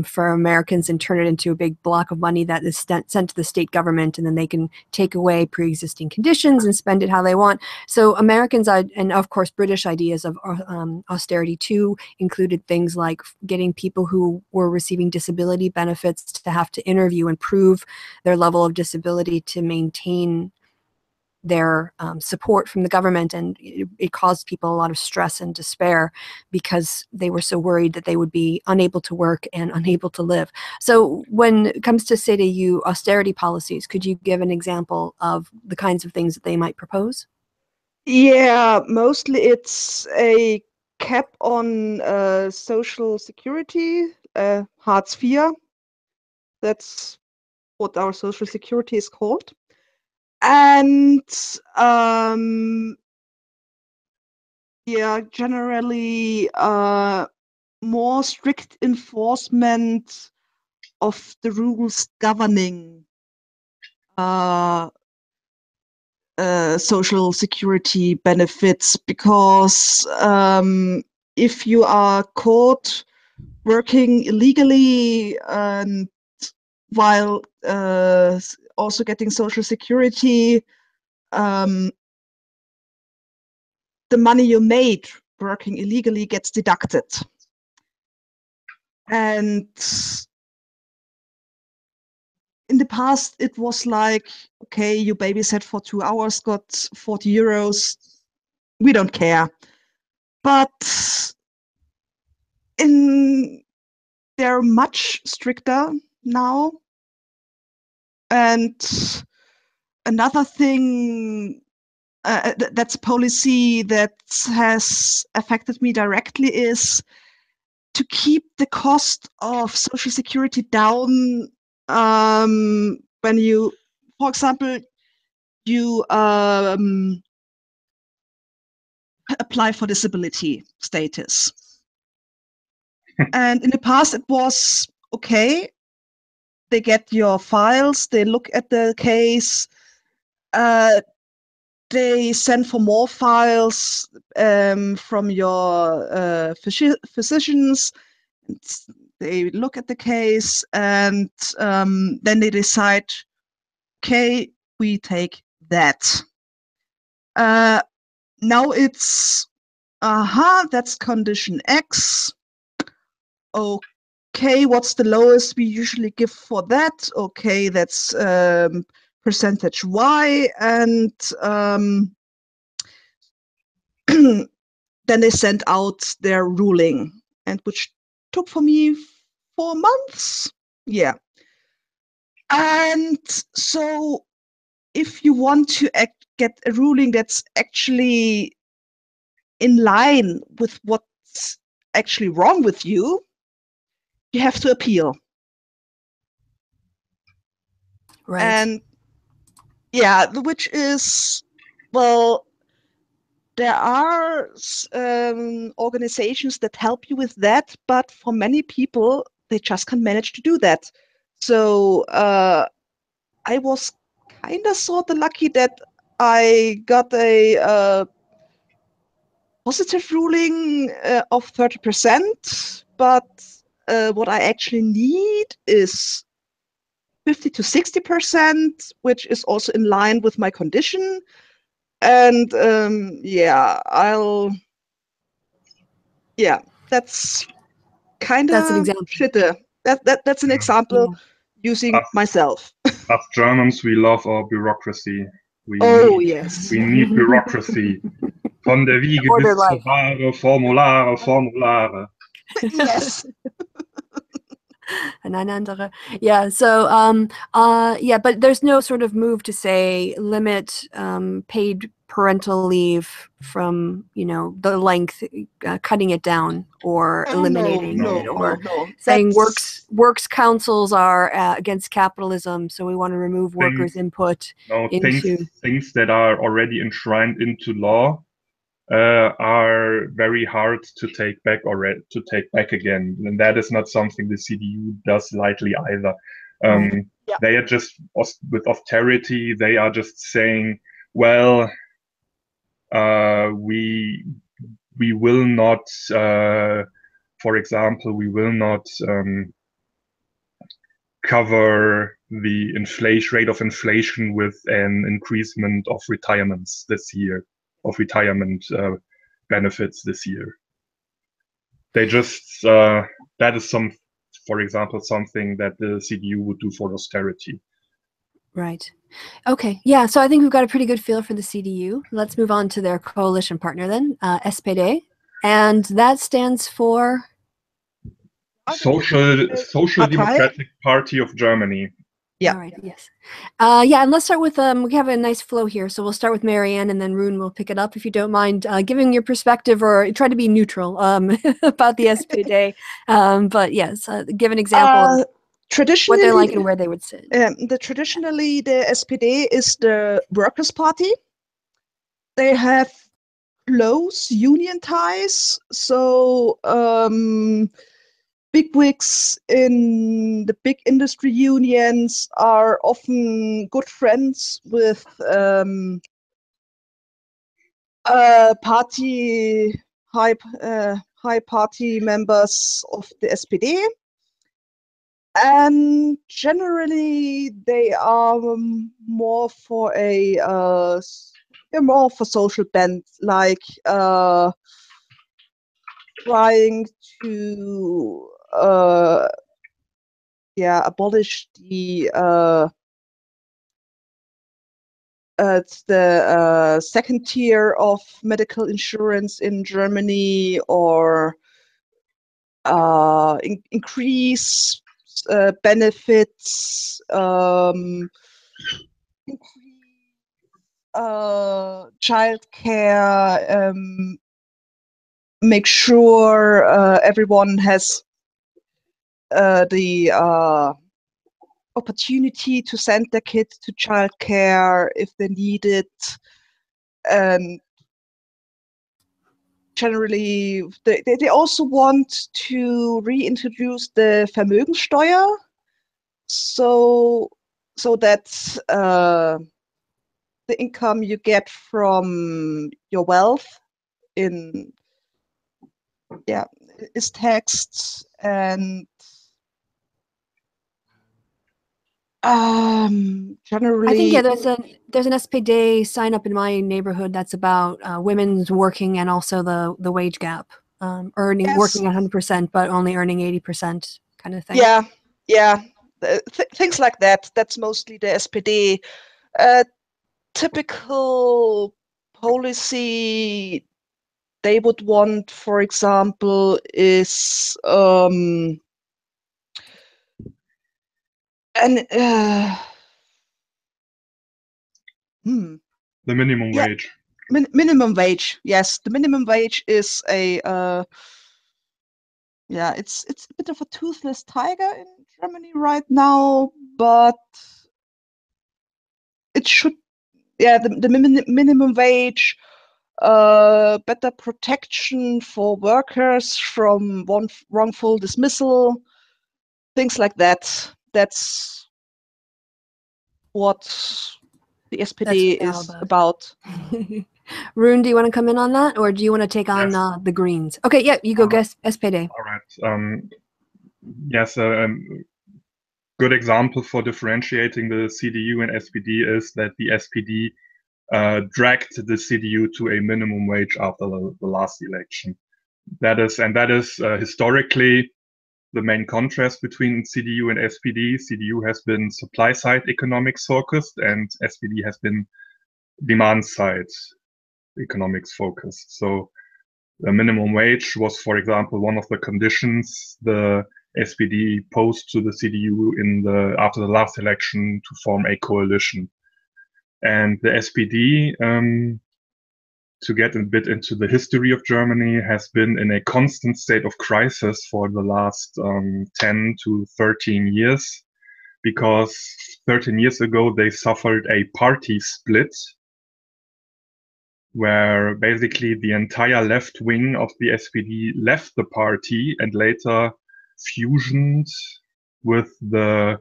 for Americans and turn it into a big block of money that is sent to the state government, and then they can take away pre-existing conditions and spend it how they want. So Americans, and of course British ideas of austerity too, included things like getting people who were receiving disability benefits to have to interview and prove their level of disability to maintain their support from the government, and it caused people a lot of stress and despair because they were so worried that they would be unable to work and unable to live. So when it comes to CDU austerity policies, could you give an example of the kinds of things that they might propose? Yeah, mostly it's a cap on social security, Hartz IV. That's what our social security is called. And yeah, generally more strict enforcement of the rules governing social security benefits, because if you are caught working illegally and while also getting social security, the money you made working illegally gets deducted. And in the past, it was like, okay, you babysat for 2 hours, got 40 euros. We don't care. But they're much stricter now. And another thing that's a policy that has affected me directly is to keep the cost of social security down. When you, for example, you apply for disability status. And in the past, it was okay. They get your files, they look at the case, they send for more files from your physicians. They look at the case, and then they decide, okay, we take that. Now it's, that's condition X. Okay, what's the lowest we usually give for that? Okay, that's percentage Y, and then they sent out their ruling, and which took for me 4 months. Yeah. And so if you want to get a ruling that's actually in line with what's actually wrong with you, you have to appeal. Right. And yeah, which is, well, there are organizations that help you with that, but for many people, they just can't manage to do that. So I was kind of sort of lucky that I got a positive ruling of 30%, but what I actually need is 50 to 60%, which is also in line with my condition. And yeah, Yeah, that's kind That's an of example. shitty. That's an example using myself. As Germans, we love our bureaucracy. Yes. We need bureaucracy. Von der Wiege Order bis zur life. Bahre, Formulare, Formulare. Yes. And ein andere. Yeah. So, yeah, but there's no sort of move to say limit paid parental leave from, you know, the length, cutting it down or eliminating it, or saying works councils are against capitalism, so we want to remove workers' input into things that are already enshrined into law. Are very hard to take back again, and that is not something the CDU does lightly either. They are just with austerity. They are just saying, well, we will not, for example, we will not cover the rate of inflation with an increasement of retirements this year, of retirement benefits this year. They just, that is for example, something that the CDU would do for austerity. Right. Okay. Yeah. So I think we've got a pretty good feel for the CDU. Let's move on to their coalition partner then, SPD. And that stands for? Social Democratic Party of Germany. Yeah. All right. Yes. Yeah. And let's start with, we have a nice flow here. So we'll start with Marianne, and then Roon will pick it up if you don't mind giving your perspective, or try to be neutral about the SPD. But yes, give an example of what they're like and where they would sit. Traditionally, the SPD is the Workers' Party. They have close union ties. So bigwigs in the big industry unions are often good friends with high party members of the SPD, and generally they are more for social bent, like trying to abolish the second tier of medical insurance in Germany, or increase benefits, childcare, make sure everyone has the opportunity to send their kids to childcare if they need it. And generally, they also want to reintroduce the Vermögensteuer, so that the income you get from your wealth is taxed. And generally, I think there's an SPD sign up in my neighborhood that's about women's working, and also the wage gap, working 100% but only earning 80% kind of thing. Yeah, things like that. That's mostly the SPD. Typical policy they would want, for example, is the minimum wage. Minimum wage. Yes, the minimum wage is it's a bit of a toothless tiger in Germany right now, but it should, the minimum wage, better protection for workers from wrongful dismissal, things like that. That's what the SPD is about. Roon, do you want to come in on that, or do you want to take on the Greens? Okay, yeah, you go guess SPD. All right. Yes, good example for differentiating the CDU and SPD is that the SPD dragged the CDU to a minimum wage after the last election. that is historically the main contrast between CDU and SPD. CDU has been supply side economics focused, and SPD has been demand side economics focused. So the minimum wage was, for example, one of the conditions the SPD posed to the CDU after the last election to form a coalition. And the SPD, to get a bit into the history of Germany, has been in a constant state of crisis for the last 10 to 13 years, because 13 years ago they suffered a party split where basically the entire left wing of the SPD left the party and later fusioned with the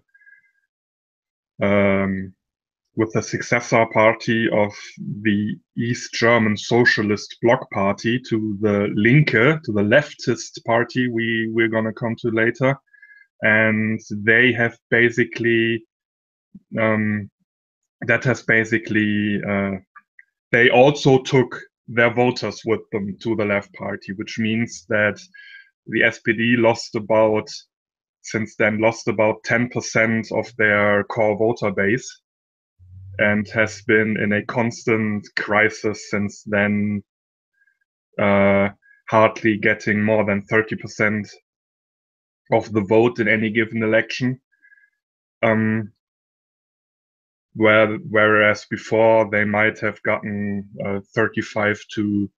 successor party of the East German Socialist Bloc Party, to the Linke, to the leftist party we're going to come to later. And they have basically, they also took their voters with them to the left party, which means that the SPD since then lost about 10% of their core voter base, and has been in a constant crisis since then, hardly getting more than 30% of the vote in any given election. Whereas before they might have gotten 35 to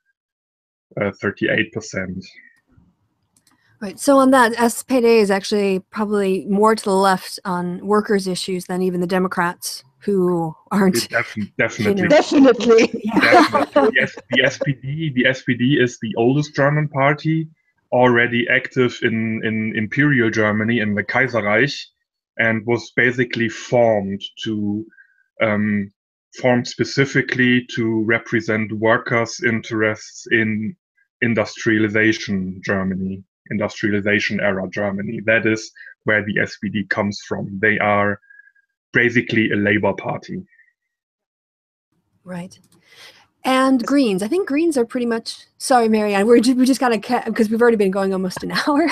38%. Right. So on that, SPD is actually probably more to the left on workers' issues than even the Democrats, who aren't. Definitely. Definitely. Yes, the SPD is the oldest German party, already active in Imperial Germany, in the Kaiserreich, and was basically formed specifically to represent workers' interests in industrialization Germany, industrialization era Germany. That is where the SPD comes from. They are basically a labor party. Right. And Greens. I think Greens are pretty much, sorry, Marianne, we just kind of, because we've already been going almost an hour.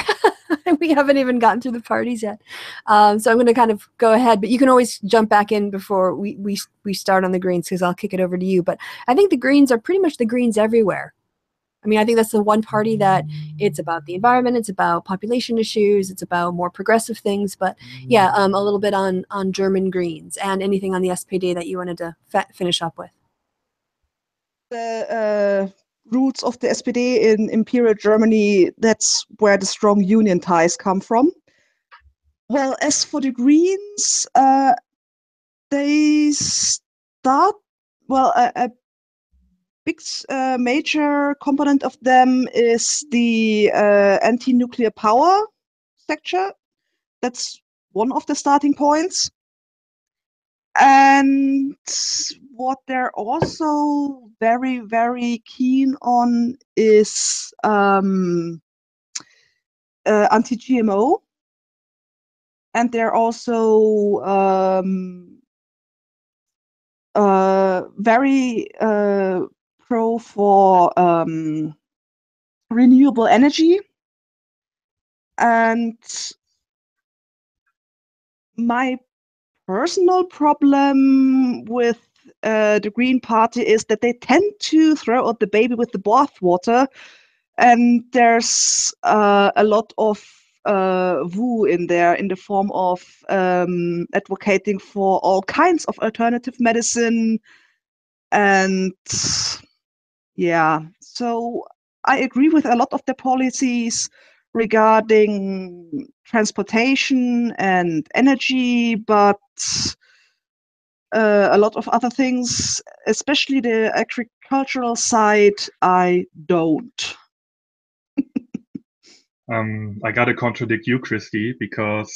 We haven't even gotten through the parties yet. So I'm going to kind of go ahead, but you can always jump back in before we start on the Greens, because I'll kick it over to you. But I think the Greens are pretty much the Greens everywhere. I mean, I think that's the one party that it's about the environment, it's about population issues, it's about more progressive things. But yeah, a little bit on German Greens, and anything on the SPD that you wanted to finish up with. The roots of the SPD in Imperial Germany, that's where the strong union ties come from. Well, as for the Greens, they start, well, a big major component of them is the anti-nuclear power sector. That's one of the starting points. And what they're also very, very keen on is anti-GMO. And they're also very pro for renewable energy. And my personal problem with the Green Party is that they tend to throw out the baby with the bathwater, and there's a lot of woo in there, in the form of advocating for all kinds of alternative medicine. And yeah, so I agree with a lot of the policies regarding transportation and energy, but a lot of other things, especially the agricultural side, I don't. I gotta contradict you, Kristi, because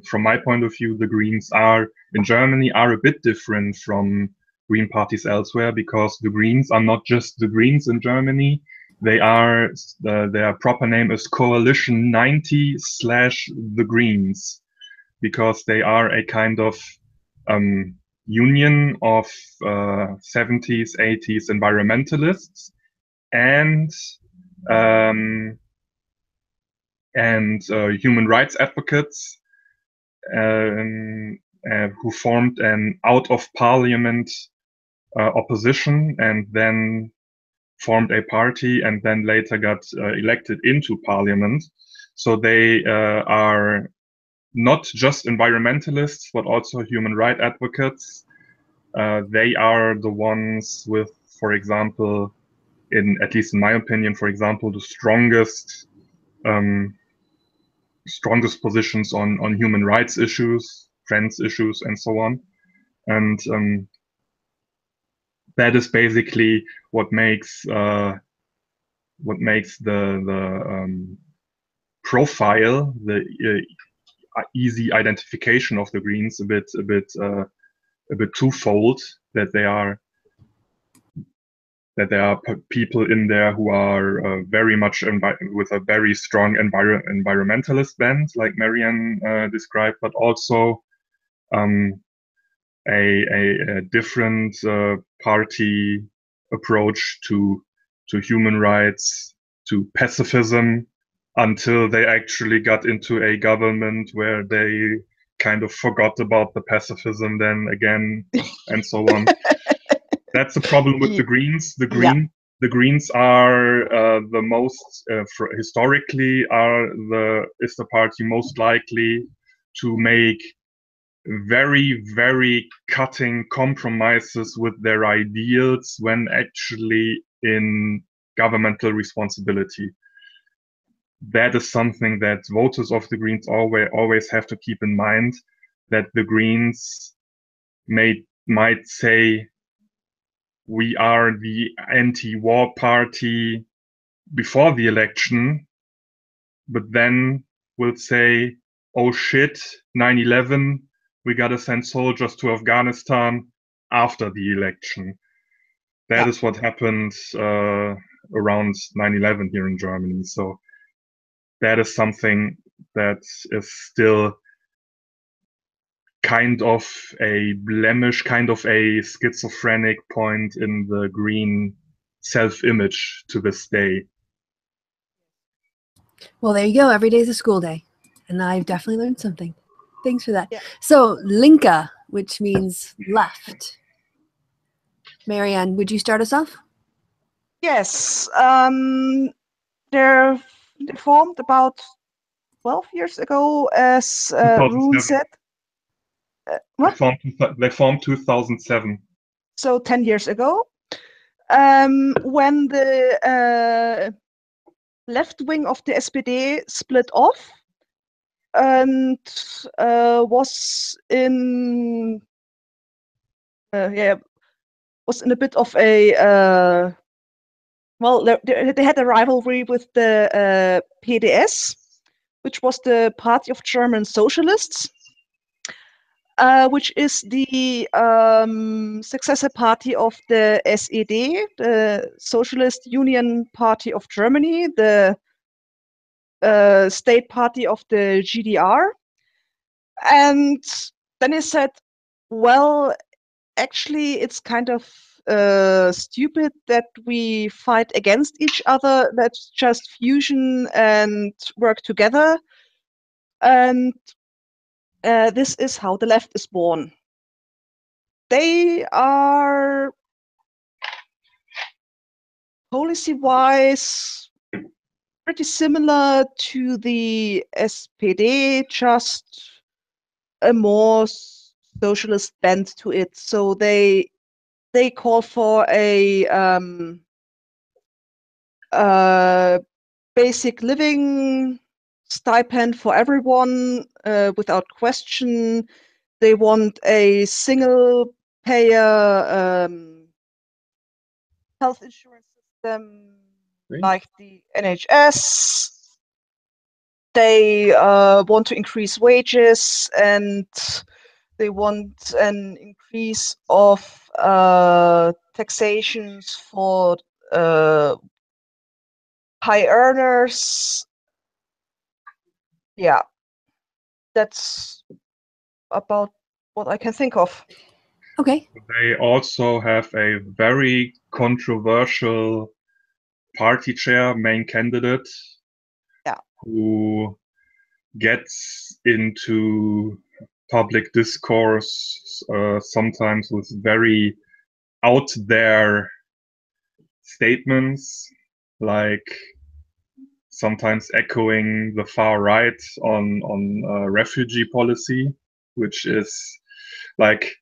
from my point of view, the Greens in Germany are a bit different from Green parties elsewhere, because the Greens are not just the Greens in Germany. Their proper name is Coalition 90/the Greens, because they are a kind of union of 70s, 80s environmentalists and and human rights advocates who formed an out-of-parliament opposition and then formed a party and then later got elected into parliament. So they are not just environmentalists, but also human rights advocates. They are the ones with, for example, at least in my opinion, for example, the strongest positions on human rights issues, trans issues, and so on. And that is basically what makes the profile, the easy identification of the Greens a bit twofold. That there are people in there who are very much with a very strong environmentalist bent, like Marianne described, but also a different party approach to human rights, to pacifism, until they actually got into a government where they kind of forgot about the pacifism then again, and so on. That's the problem with the Greens. The Greens are the most historically is the party most likely to make very, very cutting compromises with their ideals when actually in governmental responsibility. That is something that voters of the Greens always have to keep in mind, that the Greens might say, we are the anti-war party before the election, but then will say, oh shit, 9/11, we gotta send soldiers to Afghanistan after the election. That is what happened around 9/11 here in Germany. So that is something that is still kind of a blemish, kind of a schizophrenic point in the Green self-image to this day. Well, there you go. Every day is a school day. And I've definitely learned something. Thanks for that. Yeah. So, Linke, which means left. Marianne, would you start us off? Yes. They're formed about 12 years ago, as Roon said. What? They formed 2007. So 10 years ago, when the left wing of the SPD split off and was in a bit of a well, they had a rivalry with the PDS, which was the Party of German Socialists, which is the successor party of the SED, the Socialist Union Party of Germany, the state party of the GDR. And then he said, well, actually, it's kind of stupid that we fight against each other. Let's just fusion and work together. And this is how the left is born. They are policy-wise pretty similar to the SPD, just a more socialist bent to it. So they call for a basic living stipend for everyone without question. They want a single payer health insurance system like the NHS. They want to increase wages, and they want an increase of taxations for high earners. Yeah, that's about what I can think of. Okay. They also have a very controversial party chair, main candidate, who gets into public discourse sometimes with very out there statements, like sometimes echoing the far right on refugee policy, which is like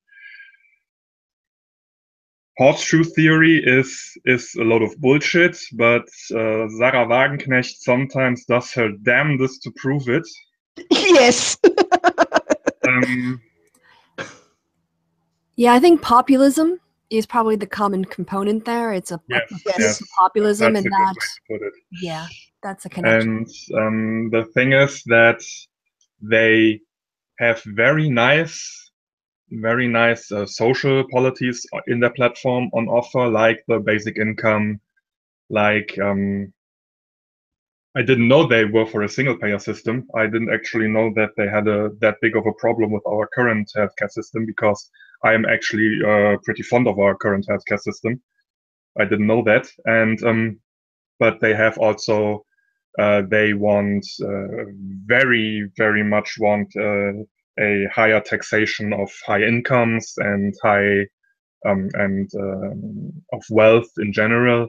horseshoe theory is a lot of bullshit, but Sarah Wagenknecht sometimes does her damnedest to prove it. Yes. Yeah, I think populism is probably the common component there. It's a populism, that's and a good way to put it. Yeah, that's a connection. And the thing is that they have very nice social policies in their platform on offer, like the basic income, like I didn't know they were for a single payer system. I didn't actually know that they had that big of a problem with our current healthcare system, because I am actually pretty fond of our current healthcare system. I didn't know that. And but they have also they want very, very much want a higher taxation of high incomes and of wealth in general.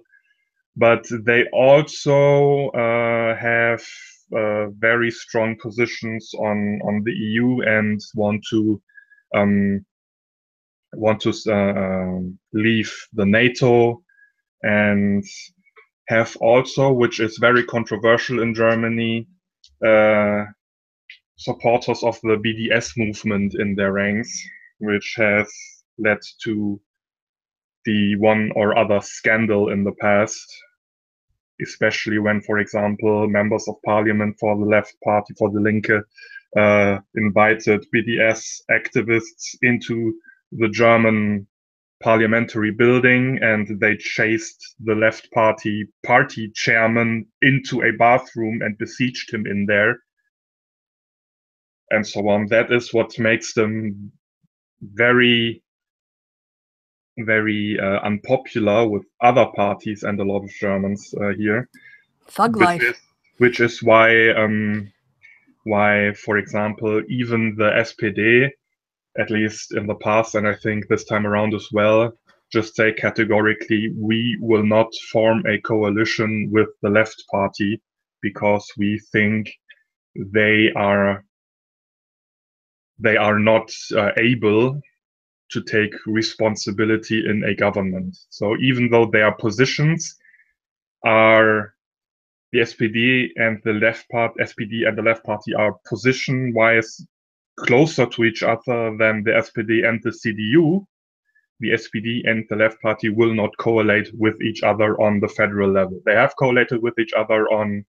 But they also have very strong positions on the EU and want to leave the NATO, and have also, which is very controversial in Germany, supporters of the BDS movement in their ranks, which has led to the one or other scandal in the past, especially when, for example, members of parliament for the left party, for the Linke, invited BDS activists into the German parliamentary building, and they chased the left party chairman into a bathroom and besieged him in there, and so on. That is what makes them very, very unpopular with other parties and a lot of Germans here. Thug life. Which is why, for example, even the SPD, at least in the past, and I think this time around as well, just say categorically, we will not form a coalition with the left party, because we think they are not able to take responsibility in a government. So even though their positions are, the SPD and the left party are position-wise closer to each other than the SPD and the CDU, the SPD and the left party will not correlate with each other on the federal level. They have correlated with each other on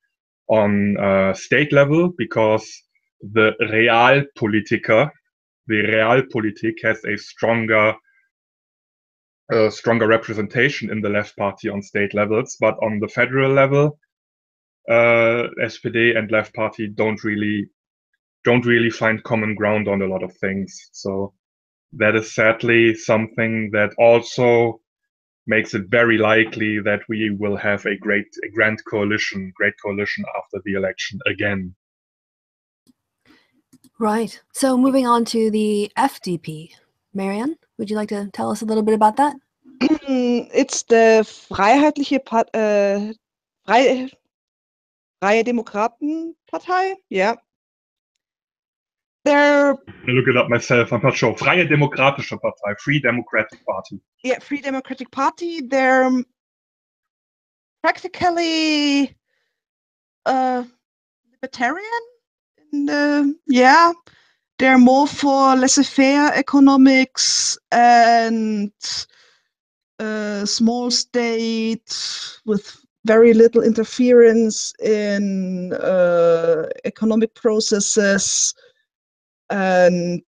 state level, because the Realpolitik has a stronger representation in the left party on state levels, but on the federal level, SPD and left party don't really find common ground on a lot of things. So that is sadly something that also makes it very likely that we will have a great coalition after the election again. Right. So moving on to the FDP. Marianne, would you like to tell us a little bit about that? It's the Freie Demokratenpartei. Yeah. They're... I look it up myself. I'm not sure. Freie Demokratische Partei, Free Democratic Party. Yeah, Free Democratic Party. They're practically libertarian. And, yeah, they're more for laissez-faire economics and small state with very little interference in economic processes, and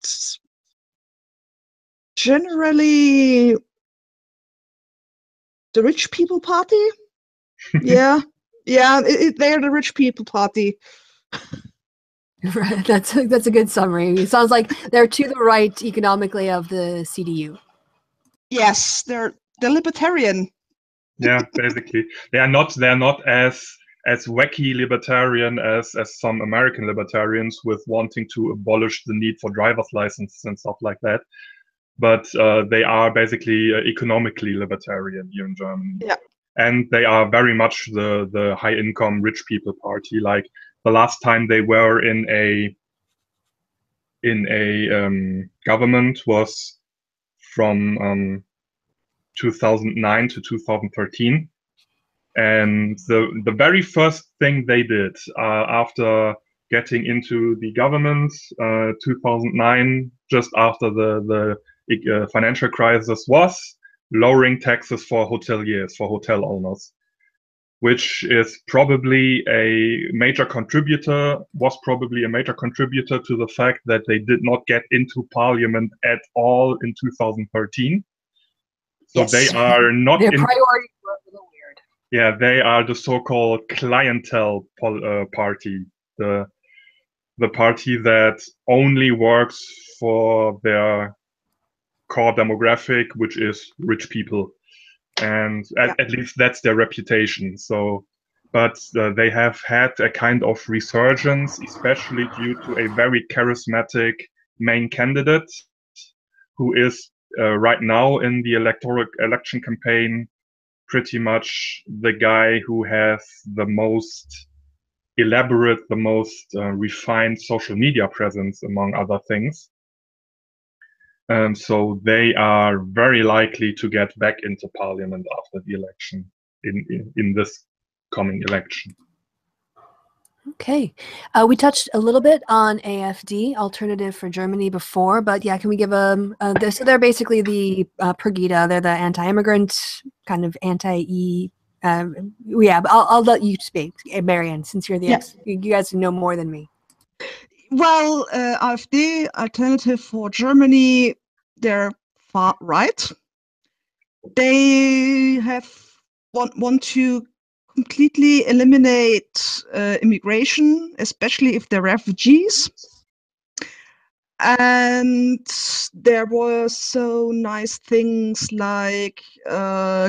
generally the rich people party. Yeah, they're the rich people party. Right, that's a good summary. It sounds like they're to the right economically of the CDU. Yes, they're libertarian. Yeah, basically, they're not as wacky libertarian as some American libertarians with wanting to abolish the need for driver's licenses and stuff like that. But they are basically economically libertarian here in Germany. Yeah. And they are very much the high income rich people party. Like the last time they were in a government was from 2009 to 2013. And the very first thing they did after getting into the government, 2009, just after the financial crisis, was lowering taxes for hoteliers, for hotel owners, which is probably a major contributor, was probably a major contributor to the fact that they did not get into parliament at all in 2013. So Yes. they are not Their in. priorities were a little weird. Yeah, they are the so-called clientele party, the party that only works for their core demographic, which is rich people, and at least that's their reputation. So, but they have had a kind of resurgence, especially due to a very charismatic main candidate, who is right now in the electoral election campaign pretty much the guy who has the most elaborate, the most refined social media presence, among other things. So they are very likely to get back into parliament after the election, in this coming election. Okay. We touched a little bit on AfD, Alternative for Germany, before, but yeah, can we give so they're basically the Pegida, they're the anti-immigrant, kind of anti-E. Yeah, but I'll let you speak, Marianne, since you're the you guys know more than me. Well, AfD, Alternative for Germany, they're far right. They want to completely eliminate immigration, especially if they're refugees. And there were so nice things like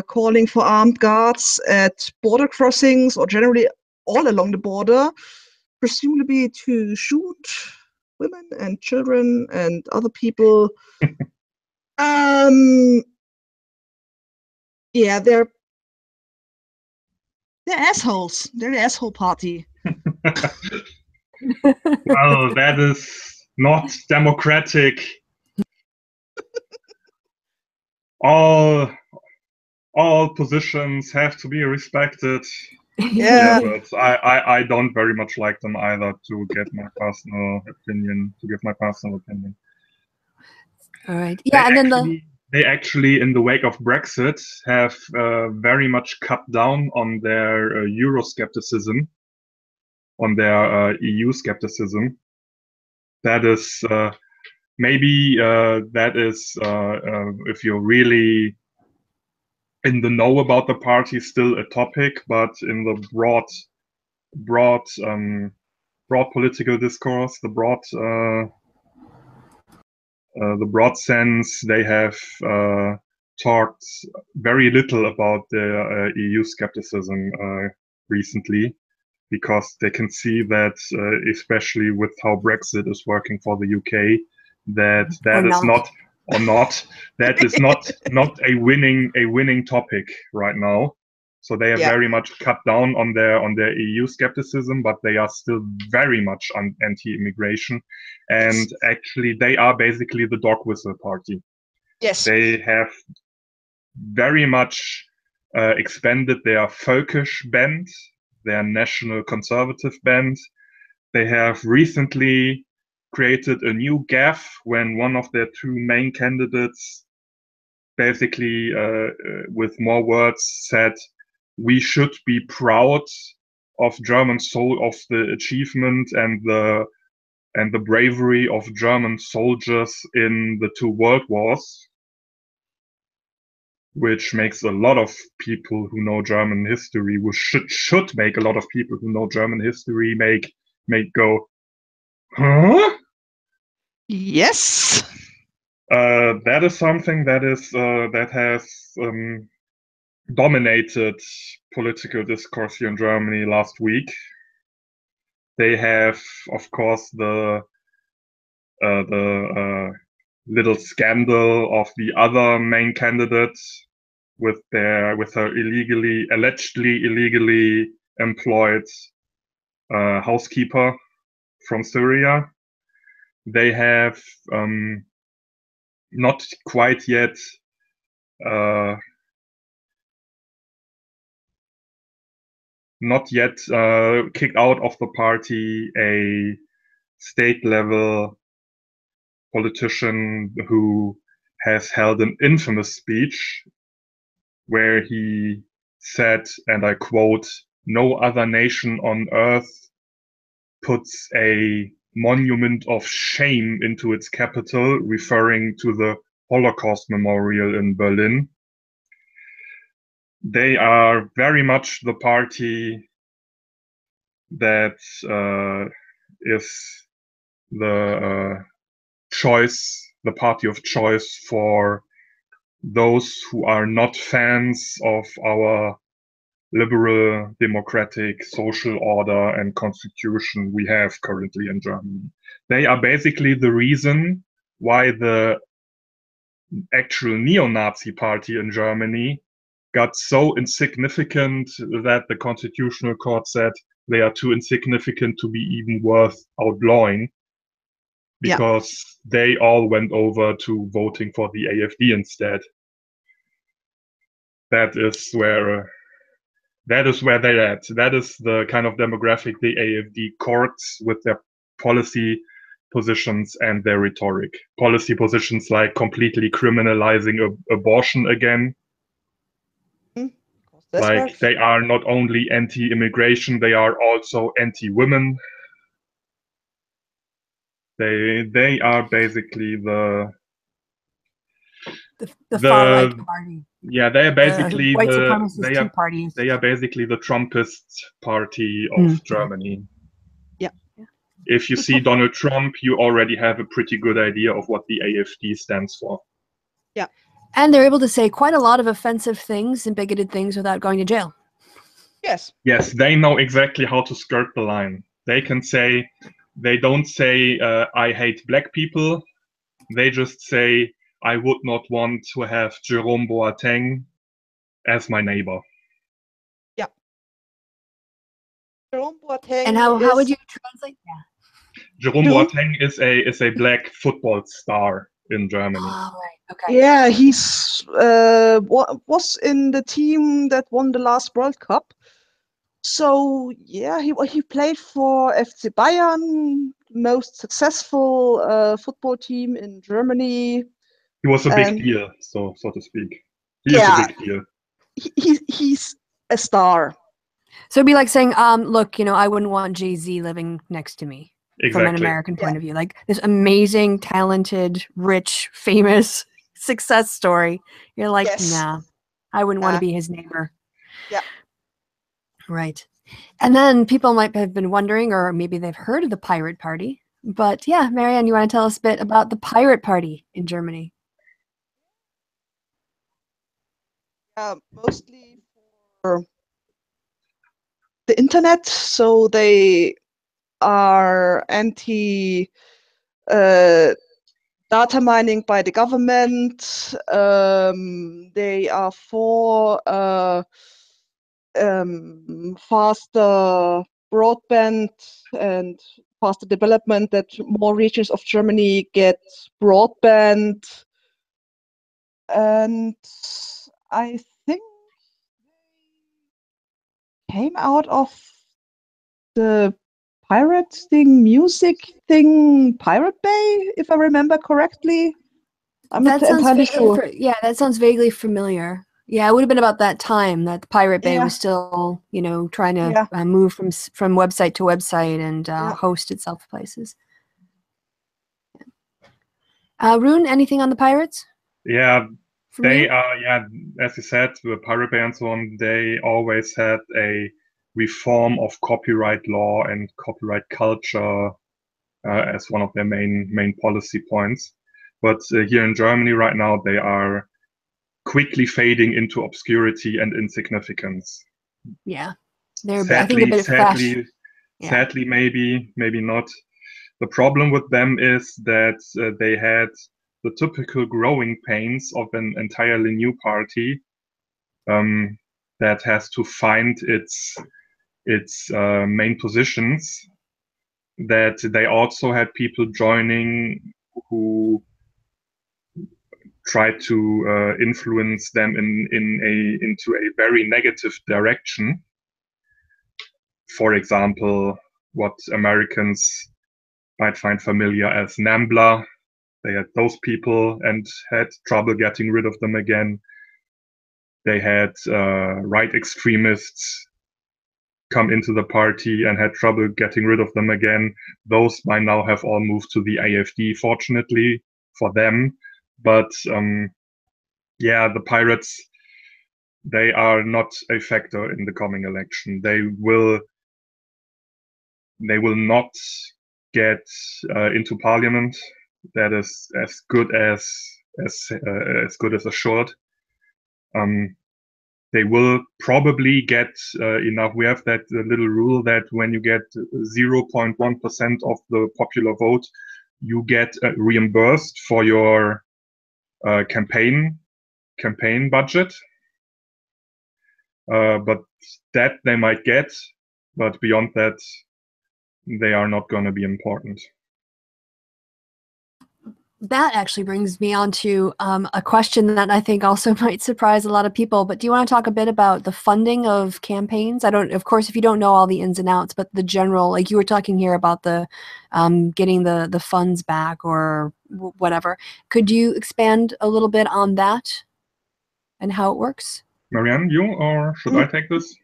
calling for armed guards at border crossings, or generally all along the border, presumably to shoot women and children and other people. Yeah, they're assholes. They're the asshole party. Well, that is not democratic. All positions have to be respected. Yeah. But I don't very much like them either, to give my personal opinion. All right. Yeah, they actually, in the wake of Brexit, have very much cut down on their Euroscepticism, on their EU skepticism. That is maybe that is if you're really in the know about the party, still a topic, but in the broad political discourse, the broad sense, they have talked very little about the EU skepticism recently, because they can see that, especially with how Brexit is working for the UK, that is not a winning topic right now. So they have very much cut down on their EU skepticism, but they are still very much anti-immigration. And actually, they are basically the dog whistle party. Yes. They have very much expanded their Völkisch band, their national conservative band. They have recently created a new gaffe when one of their two main candidates basically, with more words, said, "We should be proud of German of the achievement and the bravery of German soldiers in the two world wars," which makes a lot of people who know German history, which should make a lot of people who know German history make go, huh? Yes. That is something that has dominated political discourse here in Germany last week. They have, of course, the little scandal of the other main candidate with her allegedly illegally employed housekeeper from Syria. They have not quite yet kicked out of the party a state-level politician who has held an infamous speech where he said, and I quote, "No other nation on earth puts a monument of shame into its capital," referring to the Holocaust Memorial in Berlin. They are very much the party that is the party of choice for those who are not fans of our liberal, democratic, social order and constitution we have currently in Germany. They are basically the reason why the actual neo-Nazi party in Germany got so insignificant that the Constitutional Court said they are too insignificant to be even worth outlawing, because they all went over to voting for the AfD instead. That is where they're at. That is the kind of demographic the AfD courts with their policy positions and their rhetoric. Policy positions like completely criminalizing abortion again. Like, they are not only anti-immigration, they are also anti-women. They are basically the far-right party. Yeah, they are basically white supremacist Tea Party. They are basically the Trumpist party of Germany. Yeah. If you see Donald Trump, you already have a pretty good idea of what the AfD stands for. Yeah. And they're able to say quite a lot of offensive things and bigoted things without going to jail. Yes. Yes, they know exactly how to skirt the line. They don't say, I hate black people. They just say, I would not want to have Jerome Boateng as my neighbor. Yeah. Jerome Boateng. And how would you translate that? Jerome Boateng is a black football star in Germany. Oh, right. Okay. Yeah, he's was in the team that won the last World Cup. So yeah, he played for FC Bayern, most successful football team in Germany. He was a big deal, so to speak. He is a big deal. He's a star. So it'd be like saying, look, I wouldn't want Jay-Z living next to me. Exactly. From an American point of view. Like this amazing, talented, rich, famous success story. You're like, nah, I wouldn't want to be his neighbor. Yeah. Right. And then people might have been wondering, or maybe they've heard of the Pirate Party. But yeah, Marianne, you want to tell us a bit about the Pirate Party in Germany? Mostly for the internet. So they are anti data mining by the government. They are for faster broadband and faster development, that more regions of Germany get broadband. And I think they came out of the pirating music thing, Pirate Bay, if I remember correctly. I'm not entirely sure. Yeah, that sounds vaguely familiar. Yeah, it would have been about that time that the Pirate Bay was still, trying to move from website to website and host itself places. Roon, anything on the pirates? Yeah, they are, as you said, the Pirate Bay and so on, they always had a reform of copyright law and copyright culture as one of their main policy points. But here in Germany right now, they are quickly fading into obscurity and insignificance. Yeah, they're I think a bit fresh. Sadly, maybe not. The problem with them is that they had the typical growing pains of an entirely new party that has to find its main positions. That they also had people joining who tried to influence them into a very negative direction. For example, what Americans might find familiar as NAMBLA. They had those people and had trouble getting rid of them again. They had right extremists come into the party and had trouble getting rid of them again. Those by now have all moved to the AfD, fortunately for them. But yeah, the Pirates, they are not a factor in the coming election. They will not get into parliament. That is as good as assured. They will probably get enough. We have that little rule that when you get 0.1% of the popular vote, you get reimbursed for your campaign budget. But that they might get, but beyond that, they are not going to be important. That actually brings me on to a question that I think also might surprise a lot of people. But do you want to talk a bit about the funding of campaigns? Of course, if you don't know all the ins and outs, but the general, like you were talking here about the getting the funds back or whatever. Could you expand a little bit on that and how it works? Marianne, you, or should I take this?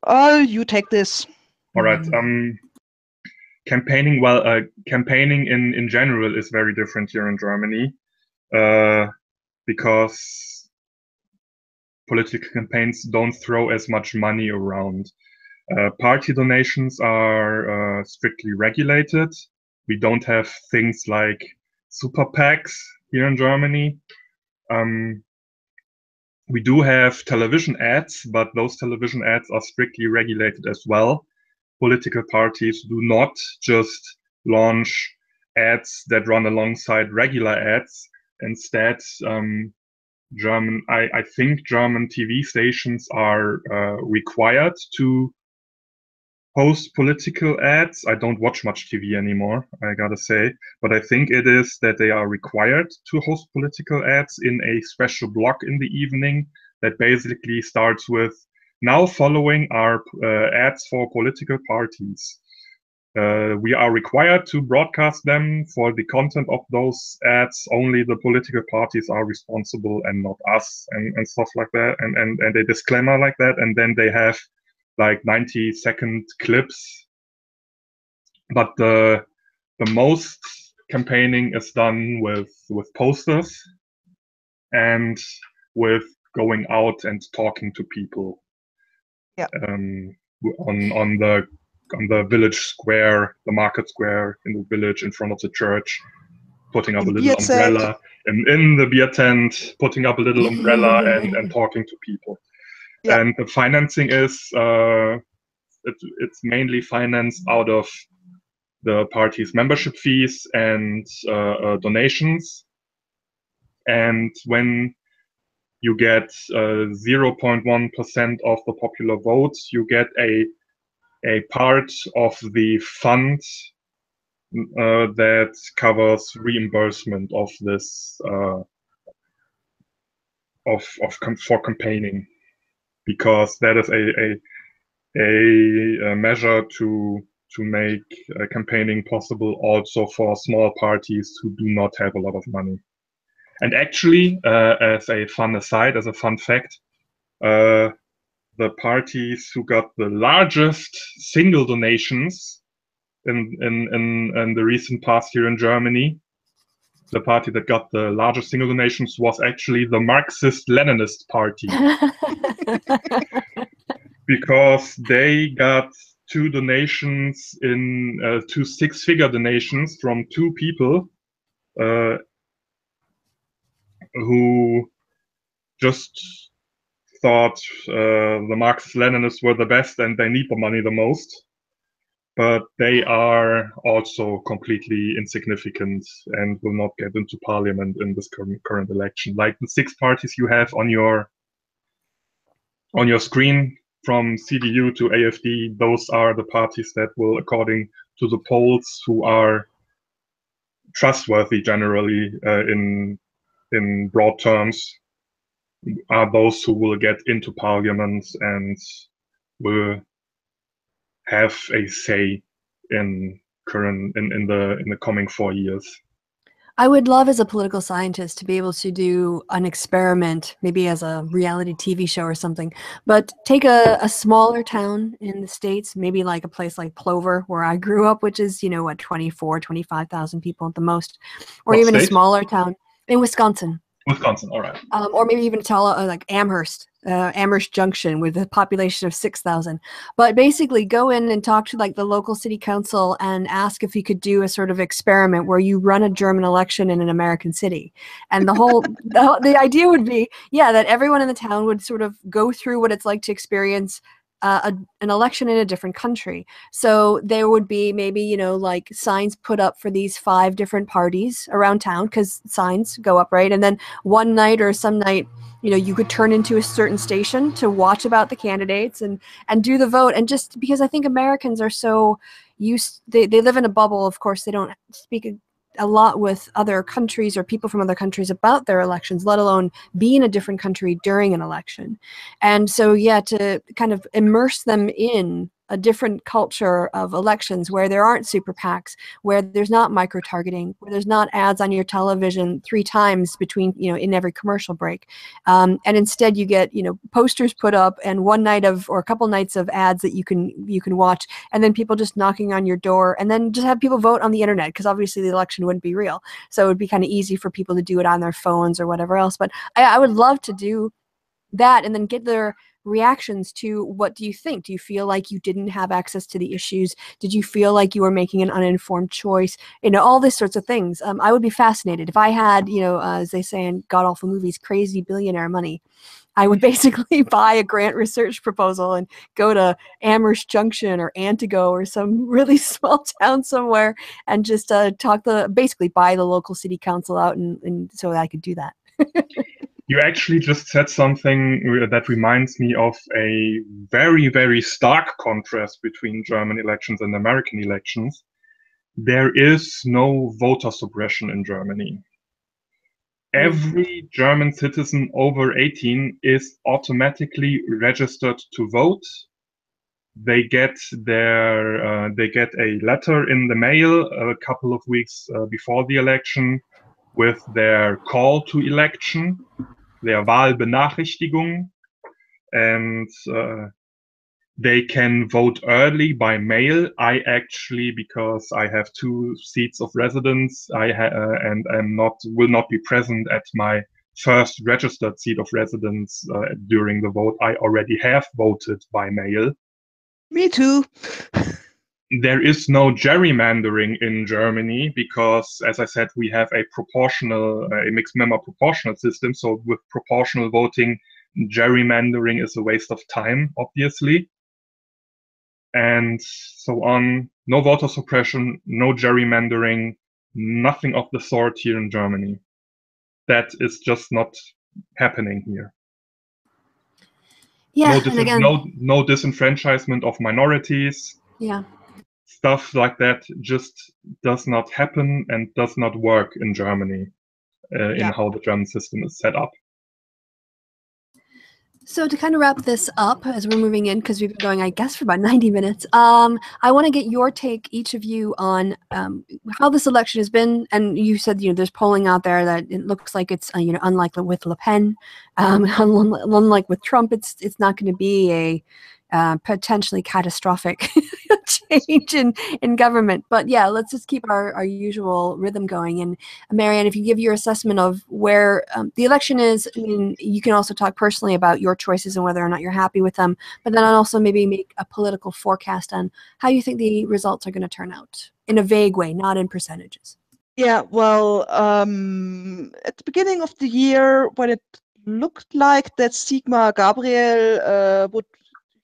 You take this. All right. Campaigning, well, campaigning in general is very different here in Germany because political campaigns don't throw as much money around. Party donations are strictly regulated. We don't have things like super PACs here in Germany. We do have television ads, but those television ads are strictly regulated as well. Political parties do not just launch ads that run alongside regular ads. Instead, I think German TV stations are required to host political ads. I don't watch much TV anymore, I gotta say, but I think it is that they are required to host political ads in a special block in the evening that basically starts with, now following our ads for political parties. We are required to broadcast them. For the content of those ads, only the political parties are responsible and not us, and stuff like that, and a disclaimer like that, and then they have like 90-second clips. But the most campaigning is done with posters and with going out and talking to people. Yeah. On the village square, the market square in the village in front of the church, putting up a little umbrella, and in the beer tent, putting up a little umbrella and talking to people. Yeah. And the financing is it's mainly financed out of the party's membership fees and donations. And when you get 0.1% of the popular votes, you get a part of the fund that covers reimbursement of this for campaigning, because that is a measure to make campaigning possible also for small parties who do not have a lot of money. And actually, as a fun aside, as a fun fact, the parties who got the largest single donations in the recent past here in Germany, the party that got the largest single donations was actually the Marxist-Leninist Party. Because they got two donations two six-figure donations from two people who just thought the Marxist-Leninists were the best and they need the money the most. But they are also completely insignificant and will not get into parliament in this current election. Like the 6 parties you have on your screen, from CDU to AfD, those are the parties that will, according to the polls, who are trustworthy generally in broad terms, are those who will get into parliament and will have a say in the coming 4 years. I would love as a political scientist to be able to do an experiment, maybe as a reality TV show or something, but take a smaller town in the States, maybe like a place like Plover, where I grew up, which is, 25,000 people at the most, or What even state? a smaller town in Wisconsin. Wisconsin, all right. Or maybe even tell like Amherst Junction with a population of 6,000. But basically go in and talk to like the local city council and ask if you could do a sort of experiment where you run a German election in an American city. And the idea would be, that everyone in the town would sort of go through what it's like to experience an election in a different country. So there would be maybe, like signs put up for these 5 different parties around town, because signs go up, right? And then one night or some night, you could turn into a certain station to watch about the candidates and do the vote. And just because I think Americans are so they live in a bubble. Of course, they don't speak a lot with other countries or people from other countries about their elections, let alone be in a different country during an election. And so, to kind of immerse them in a different culture of elections where there aren't super PACs, where there's not micro-targeting, where there's not ads on your television 3 times between, in every commercial break. And instead you get, posters put up and one night or a couple nights of ads that you can watch, and then people just knocking on your door, and then just have people vote on the internet, because obviously the election wouldn't be real. So it would be kind of easy for people to do it on their phones or whatever else. But I would love to do that and then get their reactions to, what do you think? Do you feel like you didn't have access to the issues? Did you feel like you were making an uninformed choice? All these sorts of things. I would be fascinated if I had, as they say in god-awful movies, crazy billionaire money. I would basically buy a grant research proposal and go to Amherst Junction or Antigo or some really small town somewhere and just basically buy the local city council out and so that I could do that. You actually just said something that reminds me of a very, very stark contrast between German elections and American elections. There is no voter suppression in Germany. Every German citizen over 18 is automatically registered to vote. They get a letter in the mail a couple of weeks before the election with their call to election, their Wahlbenachrichtigung, and they can vote early by mail. I actually, because I have 2 seats of residence, and will not be present at my first registered seat of residence during the vote. I already have voted by mail. Me too. There is no gerrymandering in Germany because, as I said, we have a mixed member proportional system. So with proportional voting, gerrymandering is a waste of time, obviously. And so on. No voter suppression, no gerrymandering, nothing of the sort here in Germany. That is just not happening here. Yeah, no disenfranchisement of minorities. Yeah. Stuff like that just does not happen and does not work in Germany in how the German system is set up. So to kind of wrap this up as we're moving in, because we've been going, I guess, for about 90 minutes, I want to get your take, each of you, on how this election has been. And you said, there's polling out there that it looks like it's, unlike with Le Pen, unlike with Trump, it's not going to be a potentially catastrophic change in government. But yeah, let's just keep our usual rhythm going. And Marianne, if you give your assessment of where the election is, I mean, you can also talk personally about your choices and whether or not you're happy with them, but then I'll also maybe make a political forecast on how you think the results are going to turn out in a vague way, not in percentages. Yeah, well, at the beginning of the year, when it looked like that Sigmar Gabriel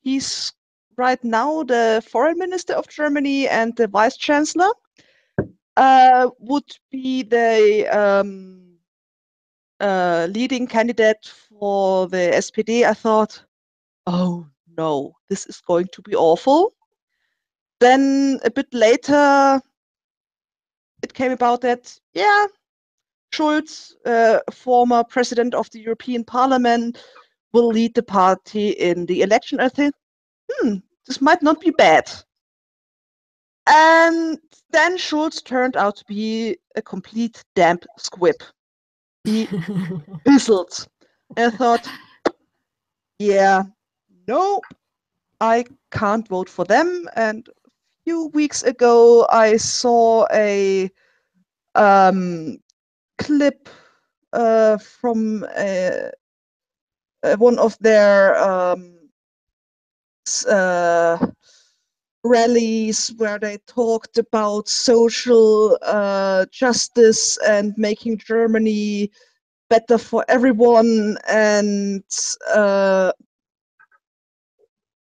he's right now the foreign minister of Germany and the vice chancellor, would be the leading candidate for the SPD. I thought, oh no, this is going to be awful. Then a bit later, it came about that, yeah, Schulz, former president of the European Parliament, will lead the party in the election. I think, this might not be bad. And then Schulz turned out to be a complete damp squib. He fizzled. And I thought, yeah, no, I can't vote for them. And a few weeks ago, I saw a clip from one of their rallies where they talked about social justice and making Germany better for everyone. And the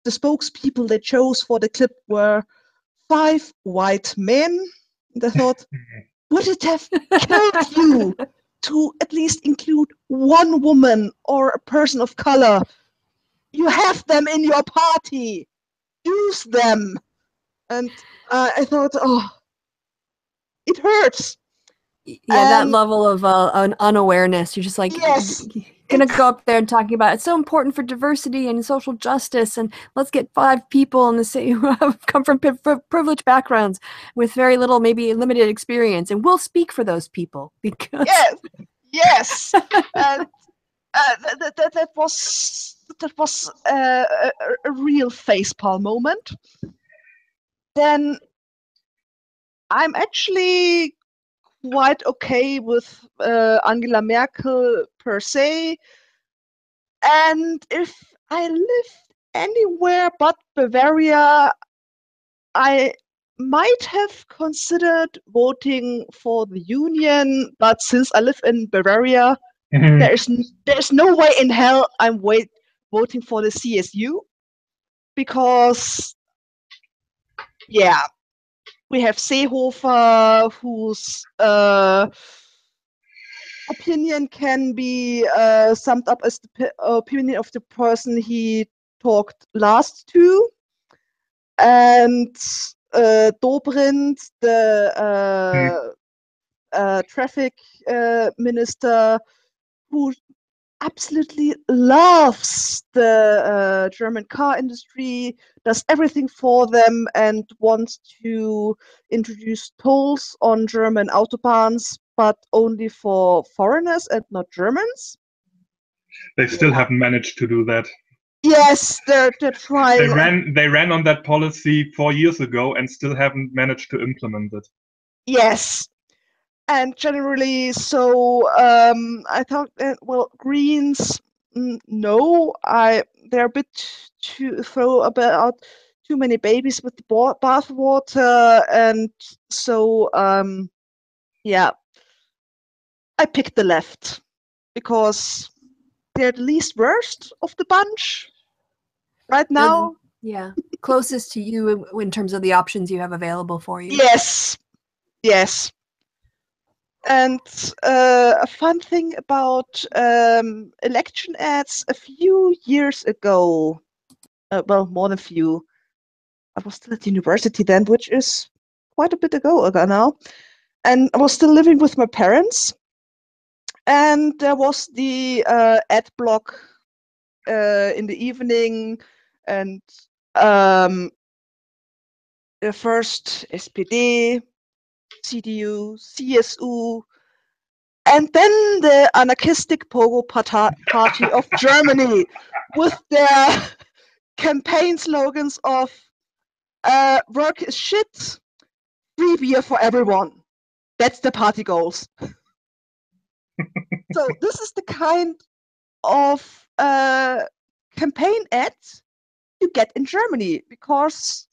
spokespeople they chose for the clip were 5 white men. And I thought, would it have killed you to at least include one woman or a person of color? You have them in your party. Use them. And I thought, oh, it hurts. Yeah, that level of an unawareness. You're just like, yes, gonna go up there and talking about it's so important for diversity and social justice, and let's get 5 people in the city who have come from privileged backgrounds with very little, maybe limited experience, and we'll speak for those people because yes, and that was a real facepalm moment. Then I'm actually quite okay with Angela Merkel per se. And if I lived anywhere but Bavaria, I might have considered voting for the Union. But since I live in Bavaria, there's no way in hell I'm voting for the CSU. Because, yeah, we have Seehofer, whose opinion can be summed up as the opinion of the person he talked last to, and Dobrindt, the traffic minister, who absolutely loves the German car industry, does everything for them, and wants to introduce tolls on German autobahns, but only for foreigners and not Germans. They still haven't managed to do that. Yes, they're trying. They ran on that policy 4 years ago and still haven't managed to implement it. Yes. And generally, so I thought, well, Greens, no, they're a bit to throw about too many babies with the bathwater, and so yeah, I picked the left because they're the least worst of the bunch right now. Yeah, closest to you in terms of the options you have available for you. Yes, yes. And a fun thing about election ads, a few years ago, well, more than a few, I was still at university then, which is quite a bit ago now, and I was still living with my parents, and there was the ad block in the evening, and the first SPD, CDU, CSU, and then the anarchistic Pogo Party of Germany with their campaign slogans of work is shit, free beer for everyone. That's the party goals. So this is the kind of campaign ads you get in Germany because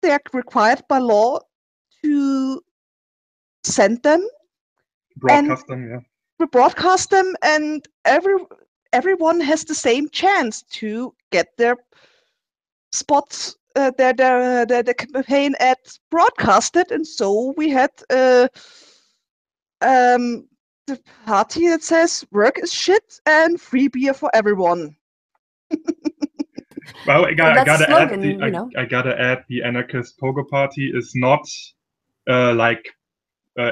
they're required by law to send them. Broadcast them, yeah. we broadcast them, and everyone has the same chance to get their spots, their campaign ads broadcasted. And so we had the party that says work is shit and free beer for everyone. Well, I gotta slogan, add I gotta add the anarchist pogo party is not like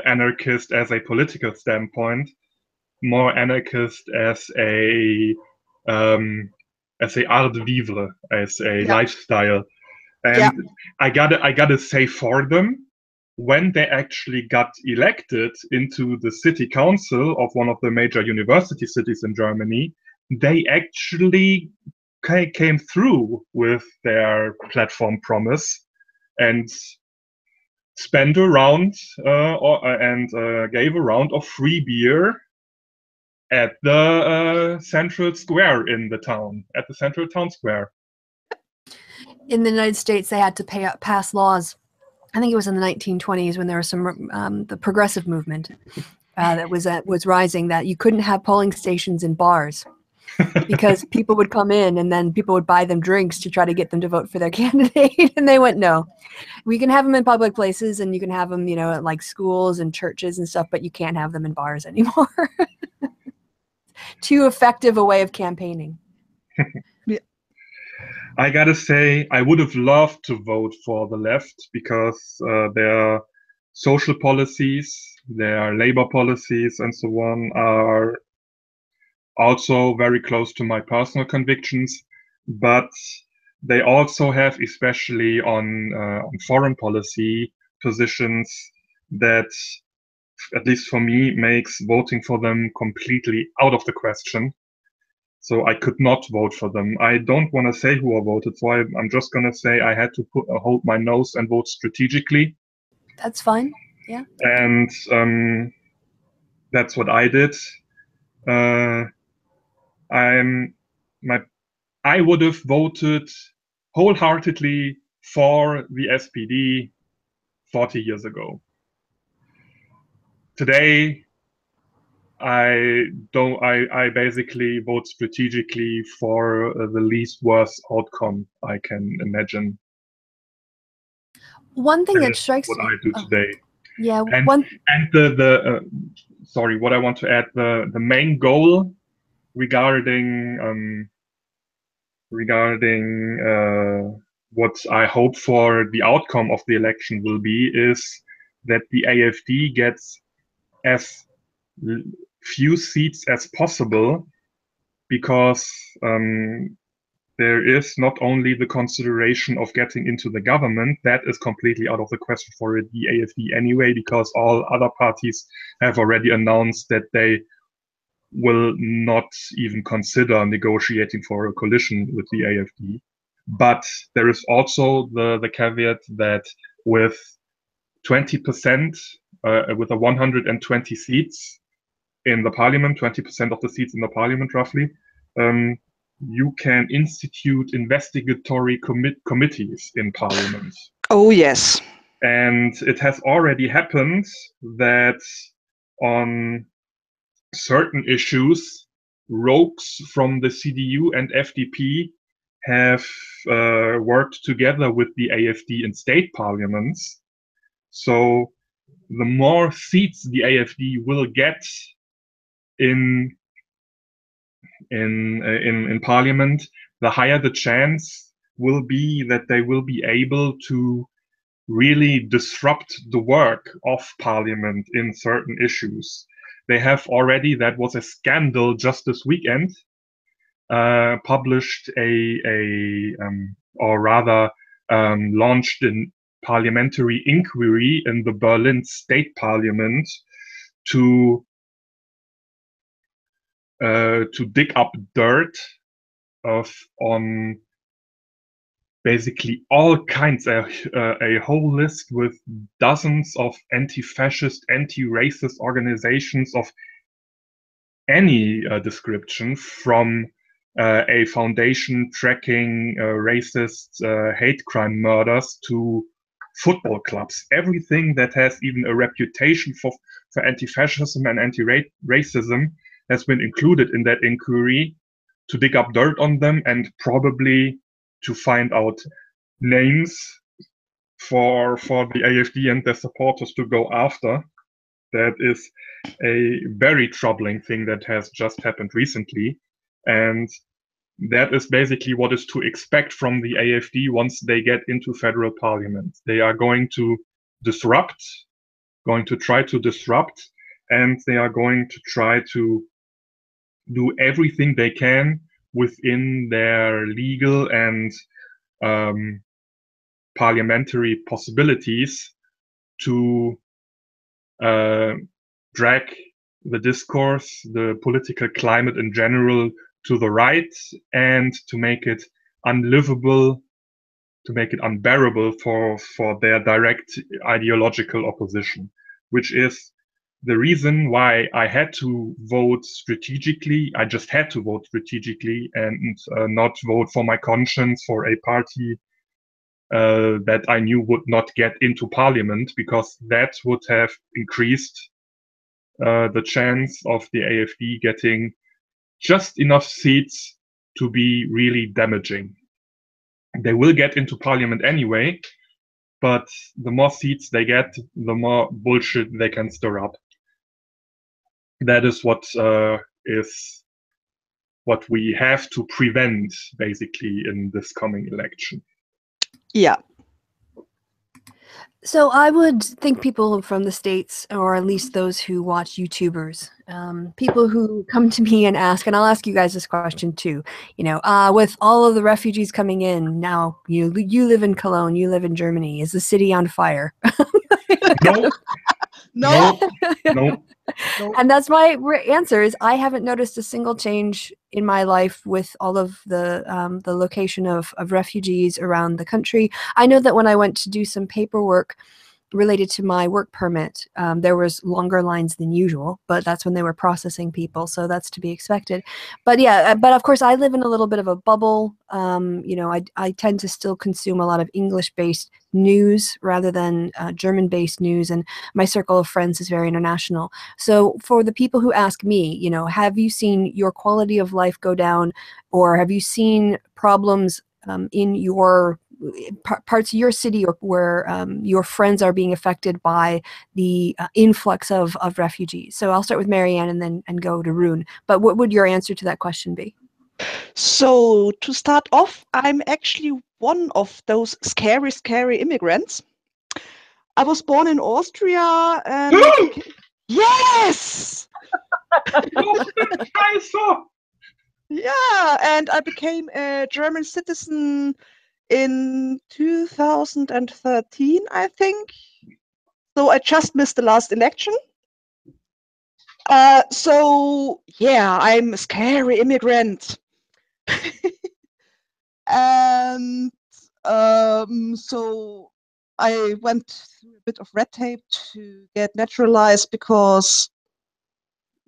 anarchist as a political standpoint, more anarchist as a art de vivre, as a lifestyle. And I gotta say for them, when they actually got elected into the city council of one of the major university cities in Germany, they actually came through with their platform promise and spent a round and gave a round of free beer at the central square in the town, at the central town square. In the United States, they had to pass laws. I think it was in the 1920s when there was some the progressive movement that was rising, that you couldn't have polling stations in bars because people would come in and then people would buy them drinks to try to get them to vote for their candidate. And they went, no, we can have them in public places and you can have them, at like schools and churches and stuff, but you can't have them in bars anymore. Too effective a way of campaigning. I gotta say, I would have loved to vote for the left because their social policies, their labor policies, and so on are also very close to my personal convictions. But they also have, especially on foreign policy, positions that, at least for me, makes voting for them completely out of the question. So I could not vote for them. I don't want to say who I voted for. I'm just going to say I had to hold my nose and vote strategically. That's fine. Yeah. And that's what I did. I would have voted wholeheartedly for the SPD 40 years ago. Today, I basically vote strategically for the least worst outcome I can imagine. One thing that strikes what I do today. Yeah. And sorry, what I want to add, the main goal regarding what I hope for the outcome of the election will be is that the AfD gets as few seats as possible, because there is not only the consideration of getting into the government, that is completely out of the question for the AfD anyway, because all other parties have already announced that they will not even consider negotiating for a coalition with the AfD. But there is also the caveat that with 20%, with a 120 seats in the parliament, 20% of the seats in the parliament roughly, you can institute investigatory committees in parliament. Oh, yes. And it has already happened that on certain issues, rogues from the CDU and FDP have worked together with the AfD in state parliaments. So the more seats the AfD will get in parliament, the higher the chance will be that they will be able to really disrupt the work of parliament in certain issues. They have already, that was a scandal just this weekend, published launched a parliamentary inquiry in the Berlin State Parliament to dig up dirt on basically all kinds, a whole list with dozens of anti-fascist, anti-racist organizations of any description, from a foundation tracking racist hate crime murders to football clubs. Everything that has even a reputation for for anti-fascism and anti-racism has been included in that inquiry to dig up dirt on them and probably to find out names for the AfD and their supporters to go after. That is a very troubling thing that has just happened recently. And that is basically what is to expect from the AfD once they get into federal parliament. They are going to try to disrupt, and they are going to try to do everything they can within their legal and parliamentary possibilities to drag the discourse, the political climate in general, to the right, and to make it unlivable, to make it unbearable for their direct ideological opposition, which is the reason why I had to vote strategically. I just had to vote strategically and not vote for my conscience for a party that I knew would not get into parliament, because that would have increased the chance of the AfD getting just enough seats to be really damaging. They will get into parliament anyway, but the more seats they get, the more bullshit they can stir up. That is what we have to prevent, basically, in this coming election. Yeah. So I would think people from the States, or at least those who watch YouTubers, people who come to me and ask, and I'll ask you guys this question too, with all of the refugees coming in, now you live in Cologne, you live in Germany, is the city on fire? No. No. No. And that's my answer is I haven't noticed a single change in my life with all of the location of refugees around the country. I know that when I went to do some paperwork related to my work permit, there was longer lines than usual, but that's when they were processing people, so that's to be expected. But yeah, but of course I live in a little bit of a bubble. I tend to still consume a lot of English-based news rather than German-based news, and my circle of friends is very international. So for the people who ask me, have you seen your quality of life go down, or have you seen problems in your parts of your city or where your friends are being affected by the influx of refugees? So I'll start with Marianne and go to Roon. But what would your answer to that question be? So to start off, I'm actually one of those scary, scary immigrants. I was born in Austria and yes! Yeah, and I became a German citizen in 2013, I think. So I just missed the last election. So yeah, I'm a scary immigrant. And so I went through a bit of red tape to get naturalized because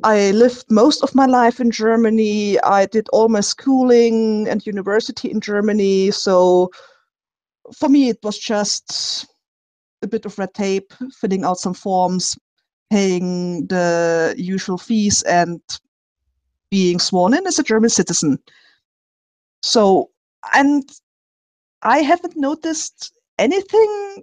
I lived most of my life in Germany. I did all my schooling and university in Germany. So for me, it was just a bit of red tape, filling out some forms, paying the usual fees, and being sworn in as a German citizen. So, and I haven't noticed anything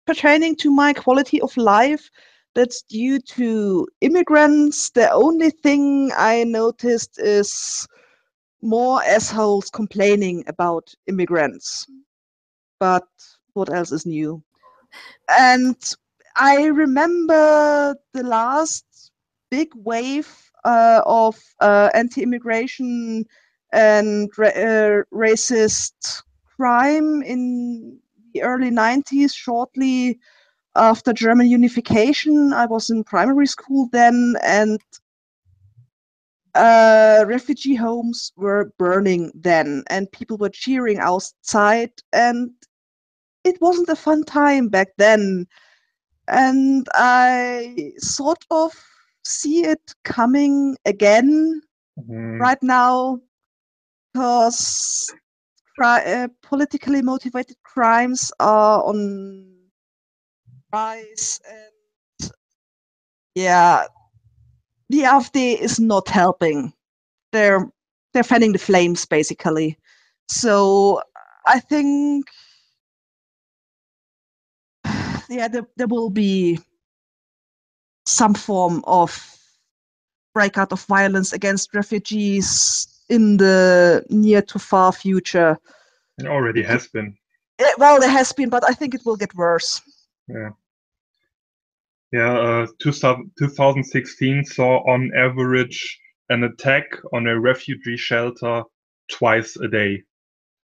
pertaining to my quality of life that's due to immigrants. The only thing I noticed is more assholes complaining about immigrants. But what else is new? And I remember the last big wave of anti-immigration and racist crime in the early 90s, shortly after German unification. I was in primary school then, and refugee homes were burning then, and people were cheering outside, and it wasn't a fun time back then. And I sort of see it coming again right now, because politically motivated crimes are on rise, and Yeah, the AfD is not helping. They're fanning the flames, basically. So I think, yeah, there will be some form of breakout of violence against refugees in the near to far future. It already has been. Well, there has been, but I think it will get worse. Yeah. Yeah, 2016 saw on average an attack on a refugee shelter twice a day.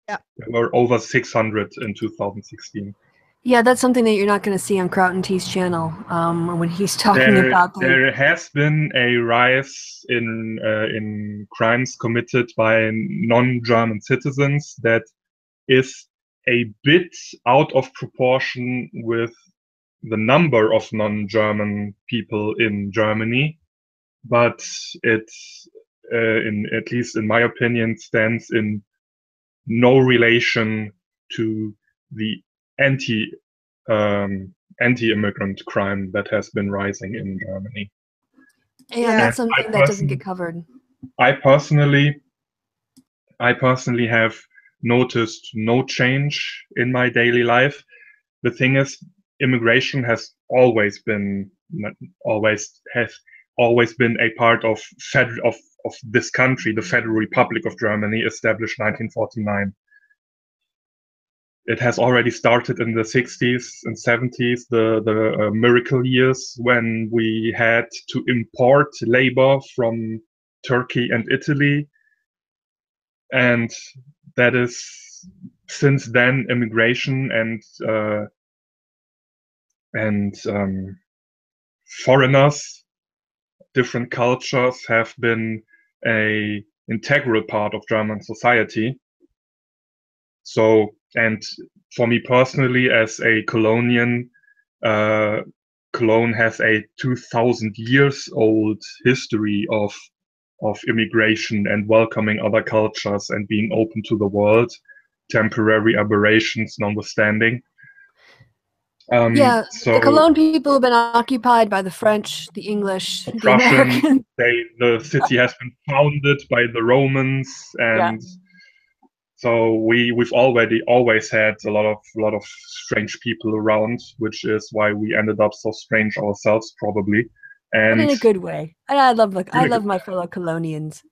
Yeah. There were over 600 in 2016. Yeah, that's something that you're not going to see on Kraut and T's channel when he's talking about that. There has been a rise in crimes committed by non-German citizens that is a bit out of proportion with the number of non-German people in Germany, but it, at least in my opinion, stands in no relation to the anti-immigrant crime that has been rising in Germany. Yeah, that's something that doesn't get covered. I personally have noticed no change in my daily life. The thing is, immigration has always been a part of this country, the Federal Republic of Germany, established 1949. It has already started in the 60s and 70s, the miracle years, when we had to import labor from Turkey and Italy. And that is, since then, immigration and foreigners, different cultures have been an integral part of German society. So, and for me personally, as a Colognian, Cologne has a 2,000 years old history of immigration and welcoming other cultures and being open to the world, temporary aberrations notwithstanding. Yeah, the Cologne people have been occupied by the French, the English, the Americans. The city has been founded by the Romans, and so we've always had a lot of strange people around, which is why we ended up so strange ourselves, probably. And but in a good way. I love my fellow Colonians.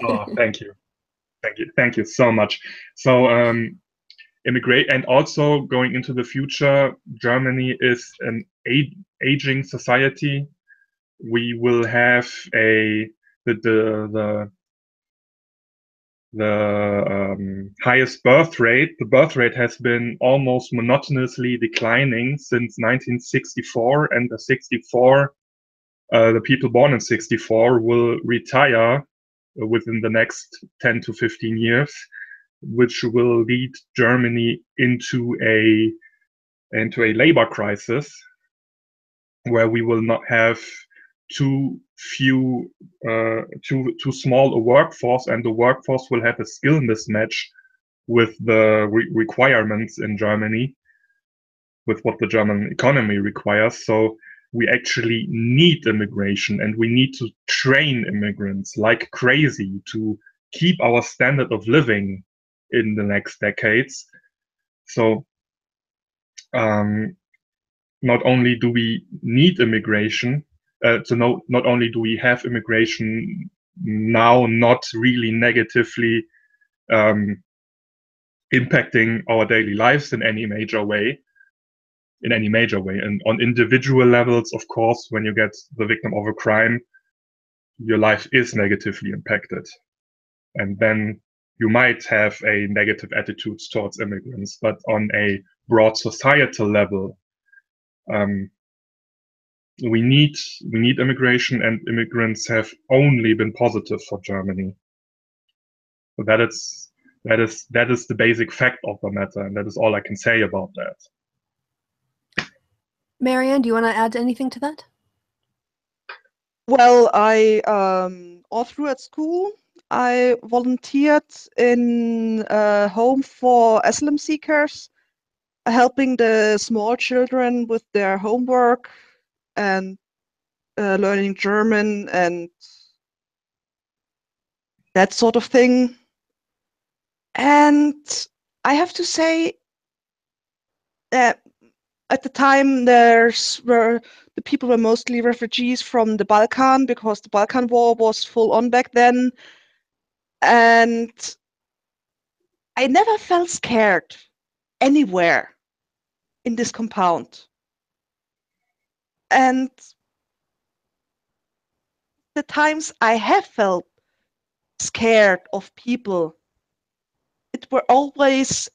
Oh, thank you so much. So immigrate, and also going into the future, Germany is an aging society. We will have the highest birth rate. The birth rate has been almost monotonously declining since 1964, and the people born in 64 will retire within the next 10 to 15 years, which will lead Germany into a labor crisis, where we will not have too small a workforce, and the workforce will have a skill mismatch with the requirements in Germany, with what the German economy requires. So we actually need immigration, and we need to train immigrants like crazy to keep our standard of living in the next decades. So not only do we need immigration, not only do we have immigration now not really negatively impacting our daily lives in any major way, and on individual levels, of course, when you get the victim of a crime, your life is negatively impacted, and then you might have a negative attitude towards immigrants. But on a broad societal level, we need immigration, and immigrants have only been positive for Germany. So that is the basic fact of the matter, and that is all I can say about that. Marianne, do you want to add anything to that? Well, I all through at school, I volunteered in a home for asylum seekers, helping the small children with their homework, and learning German and that sort of thing. And I have to say that at the time the people were mostly refugees from the Balkan, because the Balkan War was full on back then. And I never felt scared anywhere in this compound. And the times I have felt scared of people, it were always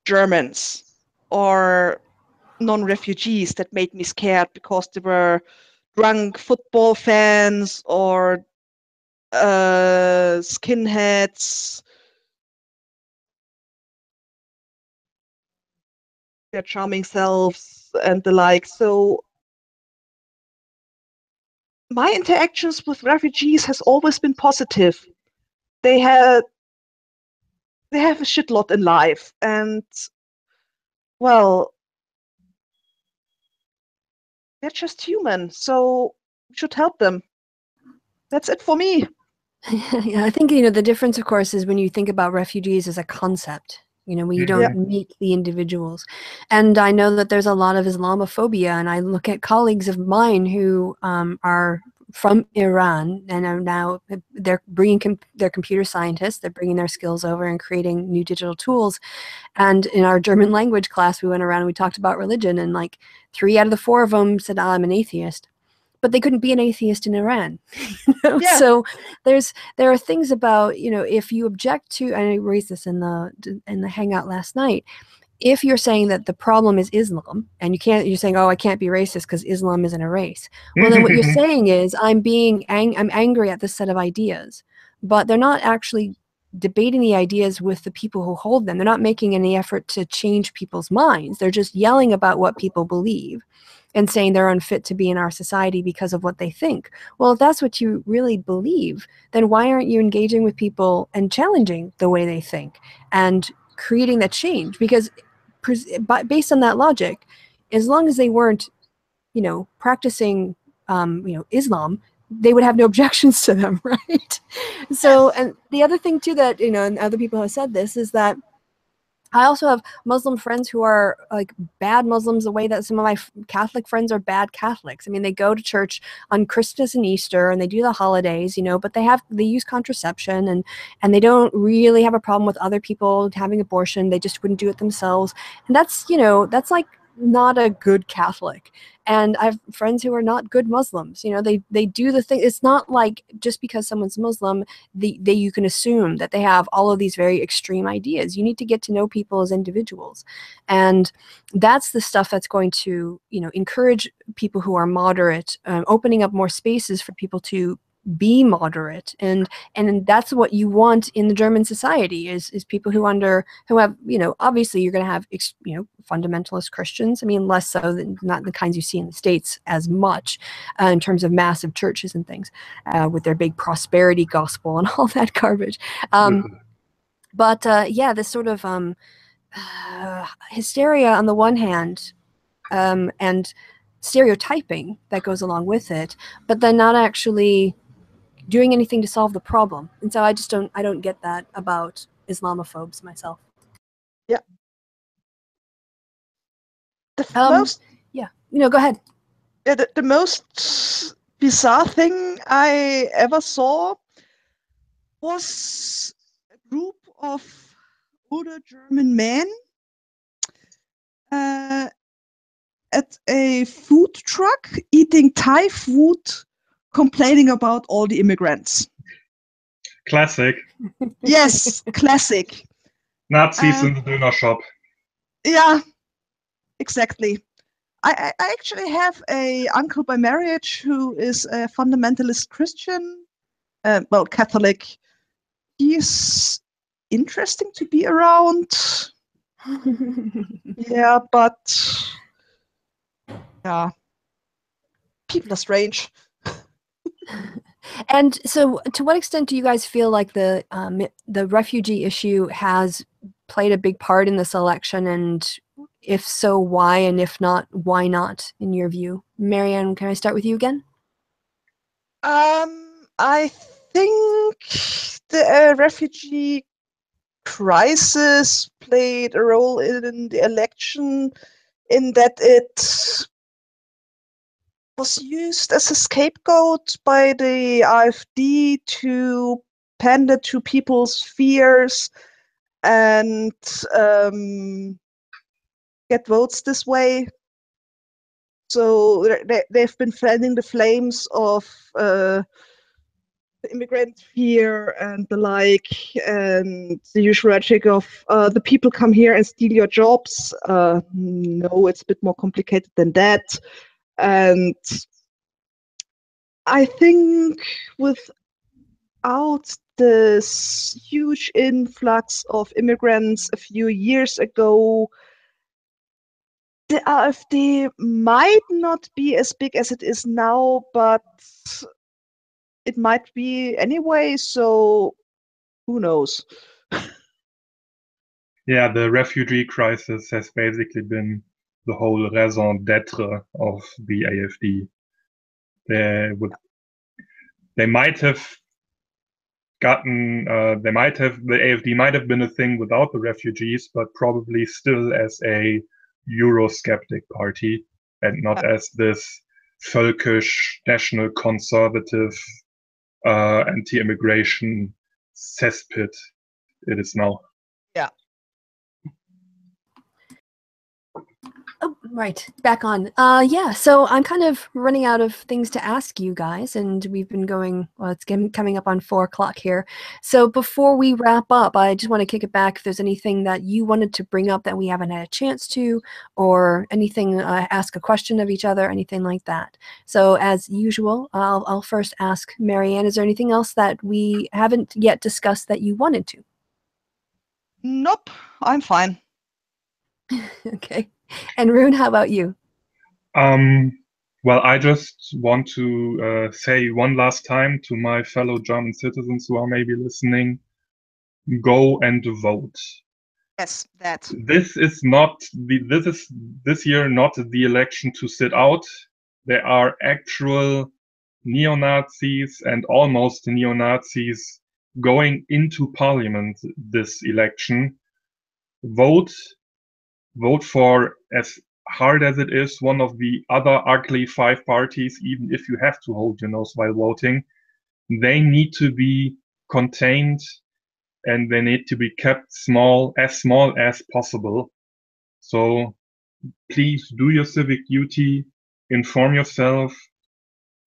Germans or non-refugees that made me scared, because they were drunk football fans or skinheads, their charming selves and the like. So my interactions with refugees has always been positive. They have a shitlot in life, and well, they're just human, so we should help them. That's it for me. Yeah, I think, the difference, of course, is when you think about refugees as a concept, when you don't meet the individuals. And I know that there's a lot of Islamophobia, and I look at colleagues of mine who are from Iran and are now, they're bringing they're computer scientists, they're bringing their skills over and creating new digital tools. And in our German language class, we went around and we talked about religion, and like 3 out of the 4 of them said, I'm an atheist. But they couldn't be an atheist in Iran. Yeah. So there are things about, if you object to, and I raised this in the Hangout last night, if you're saying that the problem is Islam, and you're saying, oh, I can't be racist because Islam isn't a race. Well, then what you're saying is, I'm angry at this set of ideas, but they're not actually debating the ideas with the people who hold them. They're not making any effort to change people's minds. They're just yelling about what people believe and saying they're unfit to be in our society because of what they think. Well, if that's what you really believe, then why aren't you engaging with people and challenging the way they think and creating that change? Because based on that logic, as long as they weren't, practicing, Islam, they would have no objections to them, right? So, and the other thing too that, and other people have said this, is that I also have Muslim friends who are like bad Muslims, the way that some of my Catholic friends are bad Catholics. I mean, they go to church on Christmas and Easter and they do the holidays, but they use contraception, and they don't really have a problem with other people having abortion. They just wouldn't do it themselves. And that's, that's like not a good Catholic. And I have friends who are not good Muslims. They do the thing. It's not like just because someone's Muslim, you can assume that they have all of these very extreme ideas. You need to get to know people as individuals. And that's the stuff that's going to, encourage people who are moderate, opening up more spaces for people to be moderate, and that's what you want in the German society is people who have, obviously you're going to have fundamentalist Christians. I mean, less so than not the kinds you see in the States as much, in terms of massive churches and things, with their big prosperity gospel and all that garbage. But yeah, this sort of hysteria on the one hand, and stereotyping that goes along with it, but then not actually doing anything to solve the problem. And so I don't get that about Islamophobes myself. Yeah. Yeah. Go ahead. Yeah, the most bizarre thing I ever saw was a group of older German men at a food truck eating Thai food, complaining about all the immigrants. Classic. Yes, classic. Nazis in the Döner shop. Yeah, exactly. I actually have a uncle by marriage who is a fundamentalist Christian, Catholic. He's interesting to be around. Yeah, but yeah, people are strange. And so, to what extent do you guys feel like the refugee issue has played a big part in this election? And if so, why? And if not, why not, in your view? Marianne, can I start with you again? I think the refugee crisis played a role in the election, in that it was used as a scapegoat by the AfD to pander to people's fears and get votes this way. So they've been fanning the flames of the immigrant fear and the like, and the usual rhetoric of the people come here and steal your jobs. No, it's a bit more complicated than that. And I think without this huge influx of immigrants a few years ago, the AfD might not be as big as it is now, but it might be anyway, so who knows? Yeah, the refugee crisis has basically been the whole raison d'etre of the AfD. They might have the AfD might have been a thing without the refugees, but probably still as a Eurosceptic party and not as this völkisch, national conservative, anti-immigration cesspit it is now. Yeah. Oh, right. Back on. Yeah, so I'm kind of running out of things to ask you guys, and we've been going, well, it's coming up on 4 o'clock here. So before we wrap up, I just want to kick it back if there's anything that you wanted to bring up that we haven't had a chance to, or anything, ask a question of each other, anything like that. So as usual, I'll first ask Marianne, is there anything else that we haven't yet discussed that you wanted to? Nope, I'm fine. Okay. And Roon, how about you? Well, I just want to say one last time to my fellow German citizens who are maybe listening, go and vote. Yes, that. This is this year not the election to sit out. There are actual neo-Nazis and almost neo-Nazis going into parliament this election. Vote for, as hard as it is, one of the other ugly 5 parties, even if you have to hold your nose while voting. They need to be contained and they need to be kept small as possible. So please do your civic duty, inform yourself,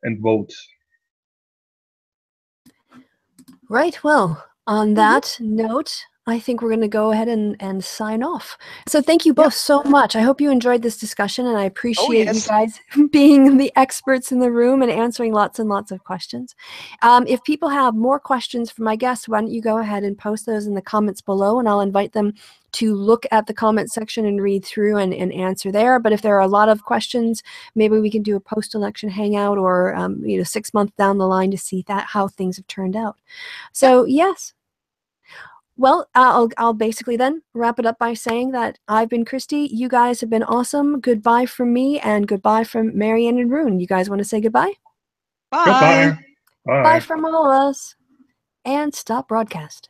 and vote. Right, well, on that note, I think we're going to go ahead and sign off. So thank you both so much. I hope you enjoyed this discussion, and I appreciate you guys being the experts in the room and answering lots and lots of questions. If people have more questions for my guests, why don't you go ahead and post those in the comments below, and I'll invite them to look at the comment section and read through and answer there. But if there are a lot of questions, maybe we can do a post-election hangout, or 6 months down the line to see how things have turned out. So yes. Well, I'll basically then wrap it up by saying that I've been Kristi. You guys have been awesome. Goodbye from me, and goodbye from Marianne and Roon. You guys want to say goodbye? Bye. Goodbye. Bye. Bye from all of us. And stop broadcast.